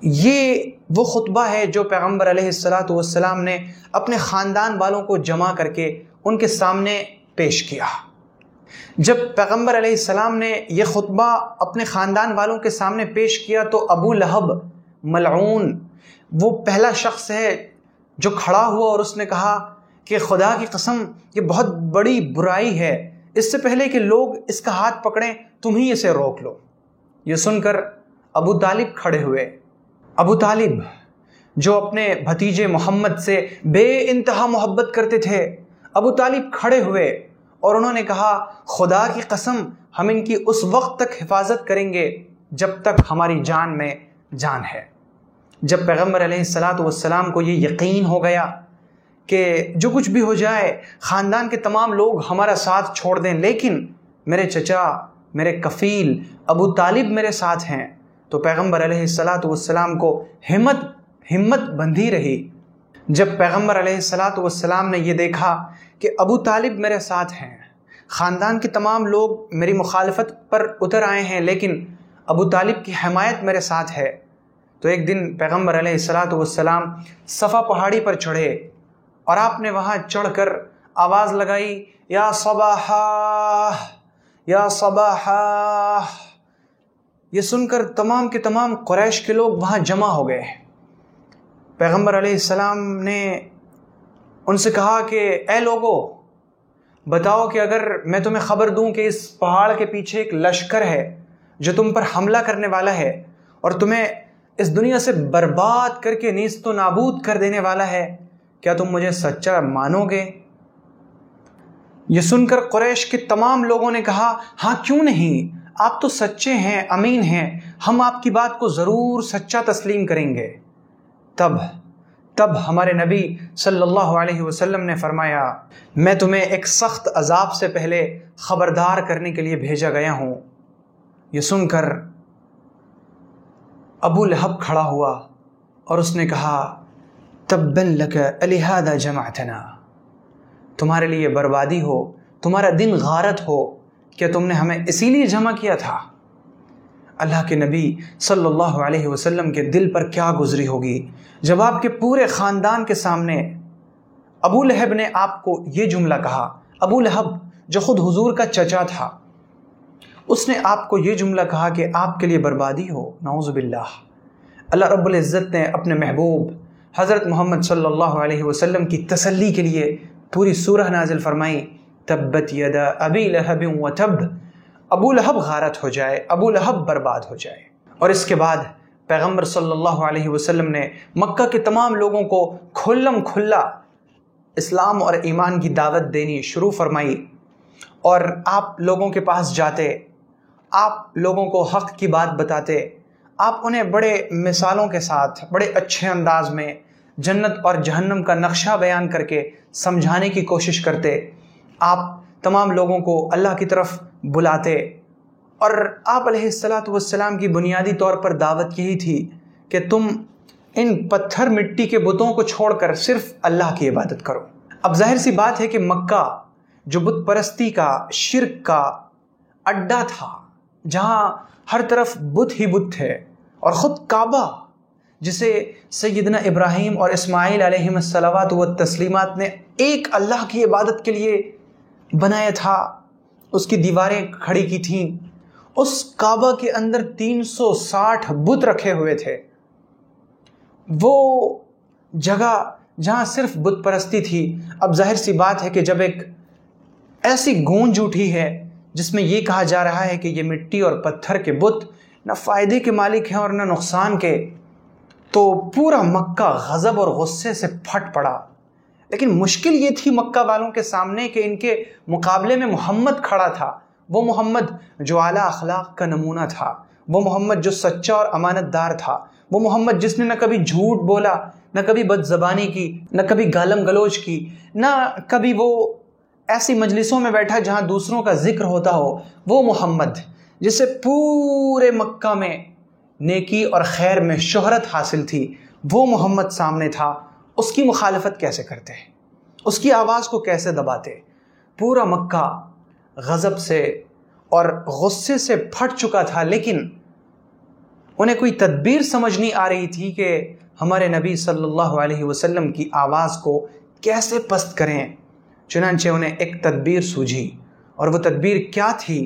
یہ وہ خطبہ ہے جو پیغمبر علیہ السلام نے اپنے خاندان والوں کو جمع کر کے ان کے سامنے پیش کیا۔ جب پیغمبر علیہ السلام نے یہ خطبہ اپنے خاندان والوں کے سامنے پیش کیا تو ابو لہب ملعون وہ پہلا شخص ہے جو کھڑا ہوا اور اس نے کہا کہ خدا کی قسم یہ بہت بڑی برائی ہے، اس سے پہلے کہ لوگ اس کا ہاتھ پکڑیں تم ہی اسے روک لو۔ یہ سن کر ابو طالب کھڑے ہوئے۔ ابو طالب جو اپنے بھتیجے محمد سے بے انتہا محبت کرتے تھے، ابو طالب کھڑے ہوئے اور انہوں نے کہا خدا کی قسم ہم ان کی اس وقت تک حفاظت کریں گے جب تک ہماری جان میں جان ہے۔ جب پیغمبر علیہ السلام کو یہ یقین ہو گیا کہ جو کچھ بھی ہو جائے خاندان کے تمام لوگ ہمارا ساتھ چھوڑ دیں لیکن میرے چچا میرے کفیل ابو طالب میرے ساتھ ہیں، تو پیغمبر علیہ السلام کو ہمت بندھی رہی۔ جب پیغمبر علیہ السلام نے یہ دیکھا کہ ابو طالب میرے ساتھ ہیں، خاندان کے تمام لوگ میری مخالفت پر اتر آئے ہیں لیکن ابو طالب کی حمایت میرے ساتھ ہے، تو ایک دن پیغمبر علیہ السلام صفا پہاڑی پر چڑھے اور آپ نے وہاں چڑھ کر آواز لگائی یا صباحا یا صباحا۔ یہ سن کر تمام کے تمام قریش کے لوگ وہاں جمع ہو گئے۔ پیغمبر علیہ السلام نے ان سے کہا کہ اے لوگو بتاؤ کہ اگر میں تمہیں خبر دوں کہ اس پہاڑ کے پیچھے ایک لشکر ہے جو تم پر حملہ کرنے والا ہے اور تمہیں اس دنیا سے برباد کر کے نیست و نابود کر دینے والا ہے، کیا تم مجھے سچا مانو گے؟ یہ سن کر قریش کے تمام لوگوں نے کہا ہاں کیوں نہیں، آپ تو سچے ہیں، امین ہیں، ہم آپ کی بات کو ضرور سچا تسلیم کریں گے۔ تب ہمارے نبی صلی اللہ علیہ وسلم نے فرمایا میں تمہیں ایک سخت عذاب سے پہلے خبردار کرنے کے لیے بھیجا گیا ہوں۔ یہ سن کر ابو لہب کھڑا ہوا اور اس نے کہا تبًا لک الہذا جمعتنا، تمہارے لیے بربادی ہو، تمہارا دن غارت ہو، کیا تم نے ہمیں اسی لیے جمع کیا تھا؟ اللہ کے نبی صلی اللہ علیہ وسلم کے دل پر کیا گزری ہوگی جب آپ کے پورے خاندان کے سامنے ابو لہب نے آپ کو یہ جملہ کہا۔ ابو لہب جو خود حضور کا چچا تھا، اس نے آپ کو یہ جملہ کہا کہ آپ کے لیے بربادی ہو، نعوذ باللہ۔ اللہ رب العزت نے اپنے محبوب حضرت محمد صلی اللہ علیہ وسلم کی تسلی کے لیے پوری سورہ نازل فرمائی تبت یدا ابی لہب وتب، ابو لہب غارت ہو جائے، ابو لہب برباد ہو جائے۔ اور اس کے بعد پیغمبر صلی اللہ علیہ وسلم نے مکہ کے تمام لوگوں کو کھلم کھلا اسلام اور ایمان کی دعوت دینی شروع فرمائی، اور آپ لوگوں کے پاس جاتے، آپ لوگوں کو حق کی بات بتاتے، آپ انہیں بڑے مثالوں کے ساتھ بڑے اچھے انداز میں جنت اور جہنم کا نقشہ بیان کر کے سمجھانے کی کوشش کرتے، آپ تمام لوگوں کو اللہ کی طرف بلاتے اور آپ علیہ السلام کی بنیادی طور پر دعوت یہی تھی کہ تم ان پتھر مٹی کے بتوں کو چھوڑ کر صرف اللہ کی عبادت کرو۔ اب ظاہر سی بات ہے کہ مکہ جو بت پرستی کا، شرک کا اڈا تھا، جہاں ہر طرف بت ہی بت تھے، اور خود کعبہ جسے سیدنا ابراہیم اور اسماعیل علیہم الصلوات والتسلیمات نے ایک اللہ کی عبادت کے لیے بنایا تھا، اس کی دیواریں کھڑی کی تھیں، اس کعبہ کے اندر 360 بت رکھے ہوئے تھے۔ وہ جگہ جہاں صرف بت پرستی تھی، اب ظاہر سی بات ہے کہ جب ایک ایسی گونج اٹھی ہے جس میں یہ کہا جا رہا ہے کہ یہ مٹی اور پتھر کے بت نہ فائدے کے مالک ہیں اور نہ نقصان کے، تو پورا مکہ غضب اور غصے سے پھٹ پڑا۔ لیکن مشکل یہ تھی مکہ والوں کے سامنے کہ ان کے مقابلے میں محمد کھڑا تھا، وہ محمد جو اعلیٰ اخلاق کا نمونہ تھا، وہ محمد جو سچا اور امانت دار تھا، وہ محمد جس نے نہ کبھی جھوٹ بولا، نہ کبھی بد زبانی کی، نہ کبھی گالم گلوچ کی، نہ کبھی وہ ایسی مجلسوں میں بیٹھا جہاں دوسروں کا ذکر ہوتا ہو۔ وہ محمد جسے پورے مکہ میں نیکی اور خیر میں شہرت حاصل تھی، وہ محمد سامنے تھا۔ اس کی مخالفت کیسے کرتے، اس کی آواز کو کیسے دباتے؟ پورا مکہ غضب سے اور غصے سے پھٹ چکا تھا، لیکن انہیں کوئی تدبیر سمجھ نہیں آ رہی تھی کہ ہمارے نبی صلی اللہ علیہ وسلم کی آواز کو کیسے پست کریں۔ چنانچہ انہیں ایک تدبیر سوجھی، اور وہ تدبیر کیا تھی،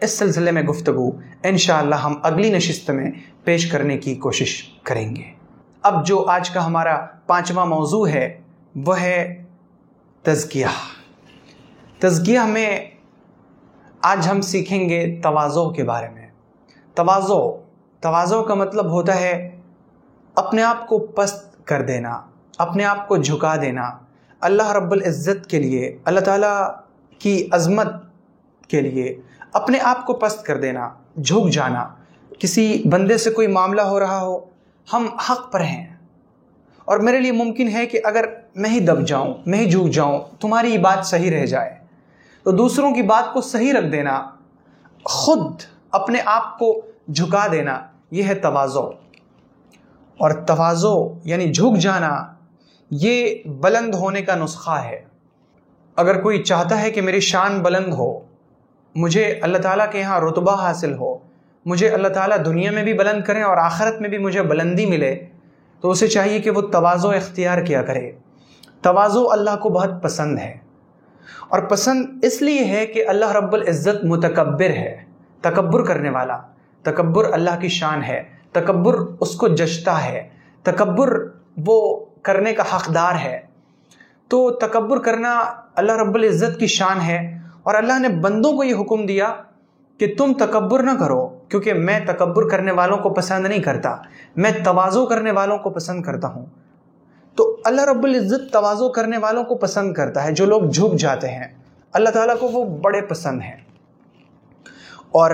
اس سلسلے میں گفتگو انشاءاللہ ہم اگلی نشست میں پیش کرنے کی کوشش کریں گے۔ اب جو آج کا ہمارا 5واں موضوع ہے وہ ہے تزکیہ۔ تزکیہ میں آج ہم سیکھیں گے تواضع کے بارے میں۔ تواضع کا مطلب ہوتا ہے اپنے آپ کو پست کر دینا، اپنے آپ کو جھکا دینا، اللہ رب العزت کے لیے، اللہ تعالیٰ کی عظمت کے لیے اپنے آپ کو پست کر دینا، جھک جانا۔ کسی بندے سے کوئی معاملہ ہو رہا ہو، ہم حق پر ہیں، اور میرے لیے ممکن ہے کہ اگر میں ہی دب جاؤں، میں ہی جھک جاؤں، تمہاری بات صحیح رہ جائے، تو دوسروں کی بات کو صحیح رکھ دینا، خود اپنے آپ کو جھکا دینا، یہ ہے تواضع۔ اور تواضع یعنی جھک جانا، یہ بلند ہونے کا نسخہ ہے۔ اگر کوئی چاہتا ہے کہ میری شان بلند ہو، مجھے اللہ تعالیٰ کے یہاں رتبہ حاصل ہو، مجھے اللہ تعالیٰ دنیا میں بھی بلند کریں اور آخرت میں بھی مجھے بلندی ملے، تو اسے چاہیے کہ وہ تواضع اختیار کیا کرے۔ تواضع اللہ کو بہت پسند ہے، اور پسند اس لیے ہے کہ اللہ رب العزت متکبر ہے، تکبر کرنے والا۔ تکبر اللہ کی شان ہے، تکبر اس کو جچتا ہے، تکبر وہ کرنے کا حقدار ہے۔ تو تکبر کرنا اللہ رب العزت کی شان ہے، اور اللہ نے بندوں کو یہ حکم دیا کہ تم تکبر نہ کرو، کیونکہ میں تکبر کرنے والوں کو پسند نہیں کرتا، میں تواضع کرنے والوں کو پسند کرتا ہوں۔ تو اللہ رب العزت تواضع کرنے والوں کو پسند کرتا ہے، جو لوگ جھک جاتے ہیں، اللہ تعالیٰ کو وہ بڑے پسند ہیں۔ اور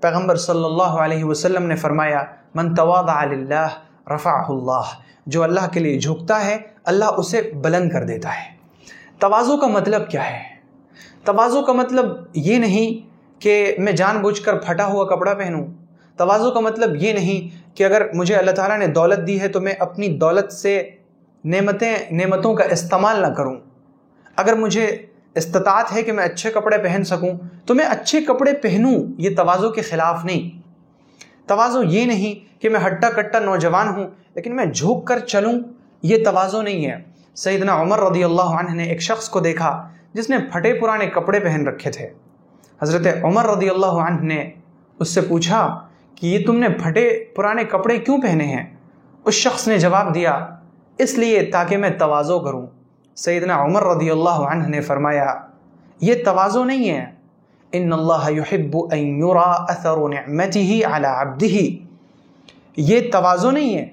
پیغمبر صلی اللہ علیہ وسلم نے فرمایا، من تواضع للہ رفعہ اللہ، جو اللہ کے لیے جھکتا ہے اللہ اسے بلند کر دیتا ہے۔ تواضع کا مطلب کیا ہے؟ تواضع کا مطلب یہ نہیں کہ میں جان بوجھ کر پھٹا ہوا کپڑا پہنوں۔ تواضع کا مطلب یہ نہیں کہ اگر مجھے اللہ تعالیٰ نے دولت دی ہے تو میں اپنی دولت سے نعمتوں کا استعمال نہ کروں۔ اگر مجھے استطاعت ہے کہ میں اچھے کپڑے پہن سکوں تو میں اچھے کپڑے پہنوں، یہ تواضع کے خلاف نہیں۔ تواضع یہ نہیں کہ میں ہٹا کٹا نوجوان ہوں لیکن میں جھک کر چلوں، یہ تواضع نہیں ہے۔ سیدنا عمر رضی اللہ عنہ نے ایک شخص کو دیکھا جس نے پھٹے پرانے کپڑے پہن رکھے تھے۔ حضرت عمر رضی اللہ عنہ نے اس سے پوچھا کہ یہ تم نے پھٹے پرانے کپڑے کیوں پہنے ہیں؟ اس شخص نے جواب دیا، اس لیے تاکہ میں تواضع کروں۔ سیدنا عمر رضی اللہ عنہ نے فرمایا، یہ تواضع نہیں ہے، ان اللہ یحب ان یرا اثر نعمته علی عبده، یہ تواضع نہیں ہے۔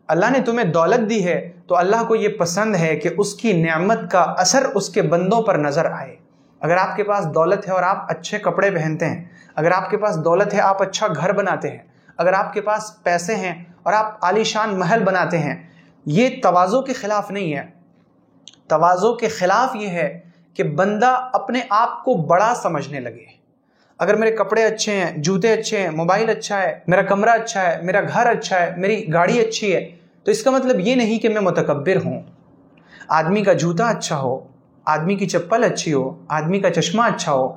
اللہ نے تمہیں دولت دی ہے تو اللہ کو یہ پسند ہے کہ اس کی نعمت کا اثر اس کے بندوں پر نظر آئے۔ اگر آپ کے پاس دولت ہے اور آپ اچھے کپڑے پہنتے ہیں، اگر آپ کے پاس دولت ہے آپ اچھا گھر بناتے ہیں، اگر آپ کے پاس پیسے ہیں اور آپ عالی شان محل بناتے ہیں، یہ تواضع کے خلاف نہیں ہے۔ تواضع کے خلاف یہ ہے کہ بندہ اپنے آپ کو بڑا سمجھنے لگے، اگر میرے کپڑے اچھے ہیں، جوتے اچھے ہیں، موبائل اچھا ہے، میرا کمرہ اچھا ہے، میرا گھر اچھا ہے، میری گاڑی اچھی ہے، تو اس کا مطلب یہ نہیں کہ میں متکبر ہوں۔ آدمی کا جوتا اچھا ہو، آدمی کی چپل اچھی ہو، آدمی کا چشمہ اچھا ہو،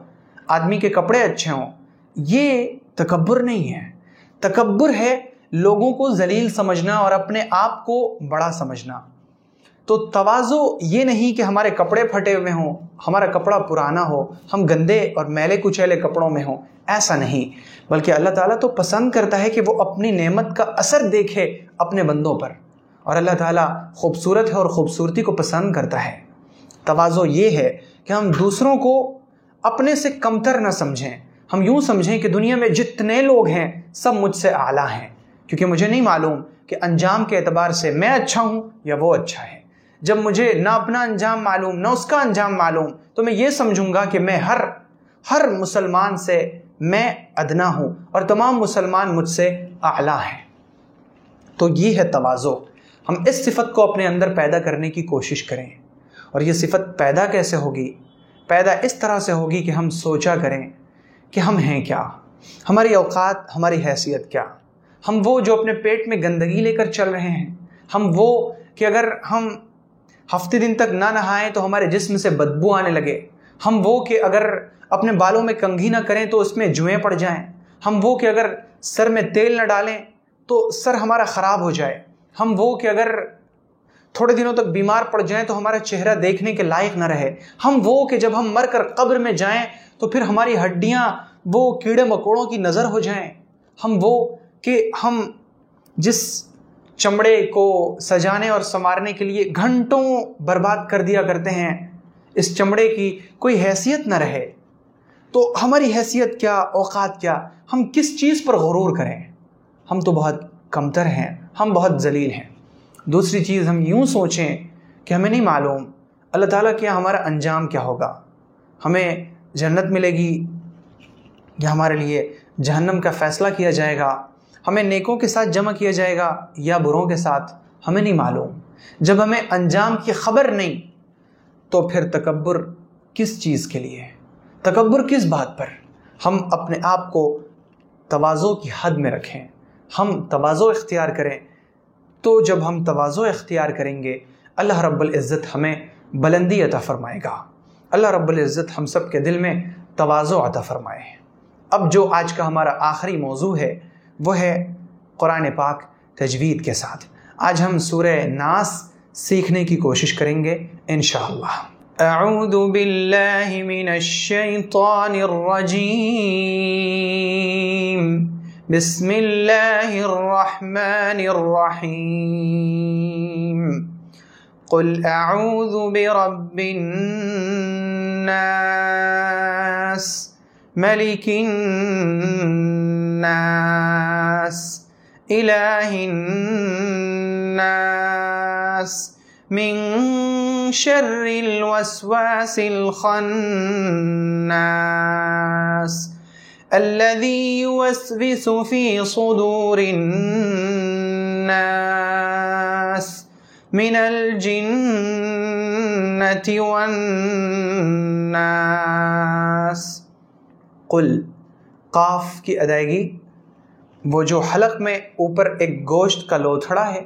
آدمی کے کپڑے اچھے ہوں، یہ تکبر نہیں ہے۔ تکبر ہے لوگوں کو ذلیل سمجھنا اور اپنے آپ کو بڑا سمجھنا۔ تو تواضع یہ نہیں کہ ہمارے کپڑے پھٹے ہوئے ہوں، ہمارا کپڑا پرانا ہو، ہم گندے اور میلے کچیلے کپڑوں میں ہوں، ایسا نہیں، بلکہ اللہ تعالیٰ تو پسند کرتا ہے کہ وہ اپنی نعمت کا اثر دیکھے اپنے بندوں پر، اور اللہ تعالیٰ خوبصورت ہے اور خوبصورتی کو پسند کرتا ہے۔ تواضع یہ ہے کہ ہم دوسروں کو اپنے سے کمتر نہ سمجھیں، ہم یوں سمجھیں کہ دنیا میں جتنے لوگ ہیں سب مجھ سے اعلیٰ ہیں، کیونکہ مجھے نہیں معلوم کہ انجام کے اعتبار سے میں اچھا ہوں یا وہ اچھا ہے۔ جب مجھے نہ اپنا انجام معلوم نہ اس کا انجام معلوم، تو میں یہ سمجھوں گا کہ میں ہر مسلمان سے میں ادنا ہوں اور تمام مسلمان مجھ سے اعلیٰ ہیں۔ تو یہ ہے تواضع۔ ہم اس صفت کو اپنے اندر پیدا کرنے کی کوشش کریں، اور یہ صفت پیدا کیسے ہوگی؟ پیدا اس طرح سے ہوگی کہ ہم سوچا کریں کہ ہم ہیں کیا، ہماری اوقات، ہماری حیثیت کیا۔ ہم وہ جو اپنے پیٹ میں گندگی لے کر چل رہے ہیں، ہم وہ کہ اگر ہم ہفتے دن تک نہ نہائیں تو ہمارے جسم سے بدبو آنے لگے، ہم وہ کہ اگر اپنے بالوں میں کنگھی نہ کریں تو اس میں جوئیں پڑ جائیں، ہم وہ کہ اگر سر میں تیل نہ ڈالیں تو سر ہمارا خراب ہو جائے، ہم وہ کہ اگر تھوڑے دنوں تک بیمار پڑ جائیں تو ہمارا چہرہ دیکھنے کے لائق نہ رہے، ہم وہ کہ جب ہم مر کر قبر میں جائیں تو پھر ہماری ہڈیاں وہ کیڑے مکوڑوں کی نظر ہو جائیں، ہم وہ کہ ہم جس چمڑے کو سجانے اور سنوارنے کے لیے گھنٹوں برباد کر دیا کرتے ہیں، اس چمڑے کی کوئی حیثیت نہ رہے، تو ہماری حیثیت کیا، اوقات کیا، ہم کس چیز پر غرور کریں؟ ہم تو بہت کمتر ہیں، ہم بہت ذلیل ہیں۔ دوسری چیز، ہم یوں سوچیں کہ ہمیں نہیں معلوم اللہ تعالیٰ کیا ہمارا انجام کیا ہوگا، ہمیں جنت ملے گی یا ہمارے لیے جہنم کا فیصلہ کیا جائے گا، ہمیں نیکوں کے ساتھ جمع کیا جائے گا یا بروں کے ساتھ، ہمیں نہیں معلوم۔ جب ہمیں انجام کی خبر نہیں تو پھر تکبر کس چیز کے لیے، تکبر کس بات پر؟ ہم اپنے آپ کو تواضع کی حد میں رکھیں، ہم تواضع اختیار کریں، تو جب ہم تواضع اختیار کریں گے اللہ رب العزت ہمیں بلندی عطا فرمائے گا، اللہ رب العزت ہم سب کے دل میں تواضع عطا فرمائے۔ اب جو آج کا ہمارا آخری موضوع ہے وہ ہے قرآن پاک تجوید کے ساتھ۔ آج ہم سورہ ناس سیکھنے کی کوشش کریں گے انشاءاللہ۔ اعوذ باللہ من الشیطان الرجیم، بسم اللہ الرحمن الرحیم، قل اعوذ برب الناس، ملک الناس، الہ الناس، من شر الوسواس الخناس، الذي يوسوس في صدور الناس من الجنة والناس۔ قل، قاف کی ادائیگی، وہ جو حلق میں اوپر ایک گوشت کا لوتھڑا ہے،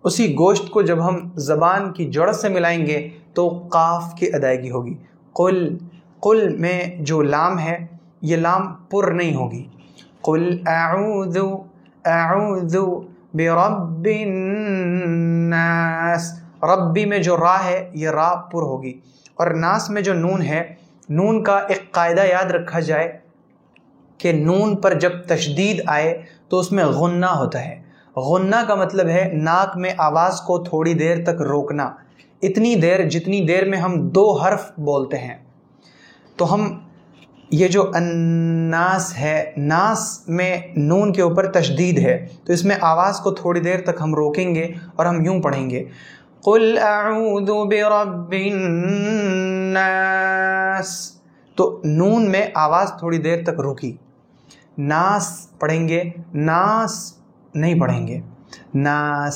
اسی گوشت کو جب ہم زبان کی جڑ سے ملائیں گے تو قاف کی ادائیگی ہوگی۔ قل، قل میں جو لام ہے یہ لام پر نہیں ہوگی۔ قل اعوذ، اعوذ برب الناس، ربی میں جو را ہے یہ را پر ہوگی، اور ناس میں جو نون ہے، نون کا ایک قاعدہ یاد رکھا جائے کہ نون پر جب تشدید آئے تو اس میں غنہ ہوتا ہے۔ غنہ کا مطلب ہے ناک میں آواز کو تھوڑی دیر تک روکنا، اتنی دیر جتنی دیر میں ہم دو حرف بولتے ہیں۔ تو ہم یہ جو الناس ہے، ناس میں نون کے اوپر تشدید ہے، تو اس میں آواز کو تھوڑی دیر تک ہم روکیں گے اور ہم یوں پڑھیں گے، قل اعوذ برب الناس، تو نون میں آواز تھوڑی دیر تک رکی، ناس پڑھیں گے، ناس نہیں پڑھیں گے، ناس،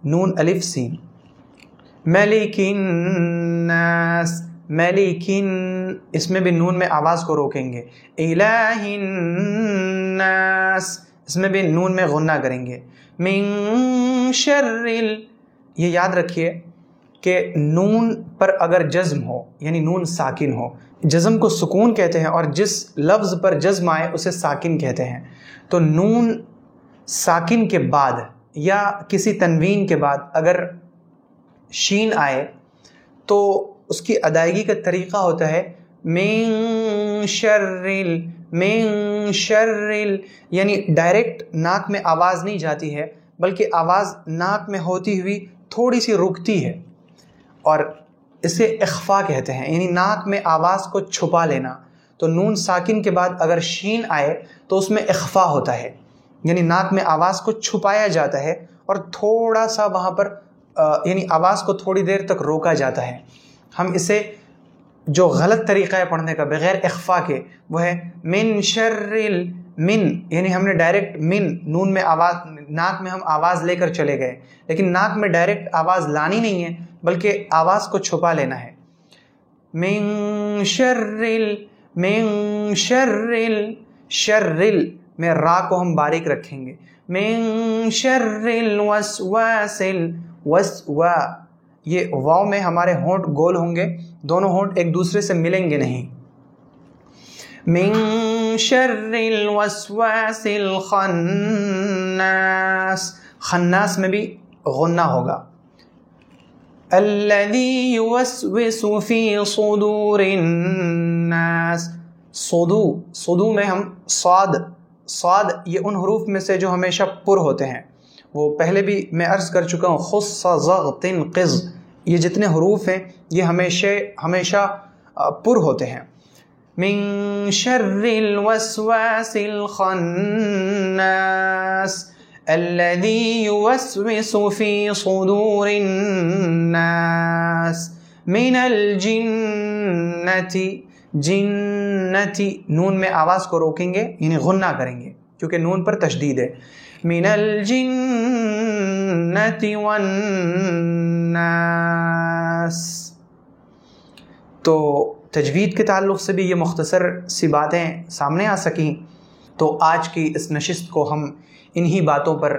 نون الف سین، ملک الناس، ملکن، اس میں بھی نون میں آواز کو روکیں گے. الہ الناس، اس میں بھی نون میں غنہ کریں گے. من شر یہ یاد رکھیے کہ نون پر اگر جزم ہو یعنی نون ساکن ہو، جزم کو سکون کہتے ہیں اور جس لفظ پر جزم آئے اسے ساکن کہتے ہیں. تو نون ساکن کے بعد یا کسی تنوین کے بعد اگر شین آئے تو اس کی ادائیگی کا طریقہ ہوتا ہے من شر، یعنی ڈائریکٹ ناک میں آواز نہیں جاتی ہے بلکہ آواز ناک میں ہوتی ہوئی تھوڑی سی رکتی ہے، اور اسے اخفا کہتے ہیں، یعنی ناک میں آواز کو چھپا لینا. تو نون ساکن کے بعد اگر شین آئے تو اس میں اخفا ہوتا ہے، یعنی ناک میں آواز کو چھپایا جاتا ہے اور تھوڑا سا وہاں پر یعنی آواز کو تھوڑی دیر تک روکا جاتا ہے. ہم اسے جو غلط طریقہ ہے پڑھنے کا بغیر اخفا کے وہ ہے من شر من، یعنی ہم نے ڈائریکٹ من نون میں آواز، ناک میں ہم آواز لے کر چلے گئے، لیکن ناک میں ڈائریکٹ آواز لانی نہیں ہے بلکہ آواز کو چھپا لینا ہے. من شر میں را کو ہم باریک رکھیں گے. من شر الوسواس یہ واو میں ہمارے ہونٹ گول ہوں گے، دونوں ہونٹ ایک دوسرے سے ملیں گے نہیں. من شر الوسواس الخناس، خناس میں بھی غنہ ہوگا. الذی یوسوس فی صدور الناس، صدو میں ہم صاد یہ ان حروف میں سے جو ہمیشہ پر ہوتے ہیں، وہ پہلے بھی میں عرض کر چکا ہوں. خص ضغط قز، یہ جتنے حروف ہیں یہ ہمیشہ پر ہوتے ہیں. من شر الوسواس الخناس الذي يوسوس في صدور الناس من الجنة، جنتی نون میں آواز کو روکیں گے یعنی غنہ کریں گے کیونکہ نون پر تشدید ہے. من الجنة والناس. تو تجوید کے تعلق سے بھی یہ مختصر سی باتیں سامنے آ سکیں. تو آج کی اس نشست کو ہم انہی باتوں پر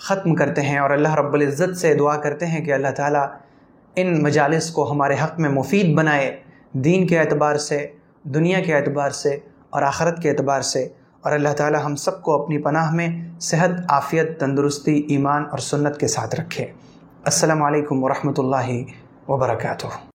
ختم کرتے ہیں اور اللہ رب العزت سے دعا کرتے ہیں کہ اللہ تعالیٰ ان مجالس کو ہمارے حق میں مفید بنائے، دین کے اعتبار سے، دنیا کے اعتبار سے اور آخرت کے اعتبار سے. اور اللہ تعالیٰ ہم سب کو اپنی پناہ میں صحت، عافیت، تندرستی، ایمان اور سنت کے ساتھ رکھے. السلام علیکم ورحمۃ اللہ وبرکاتہ.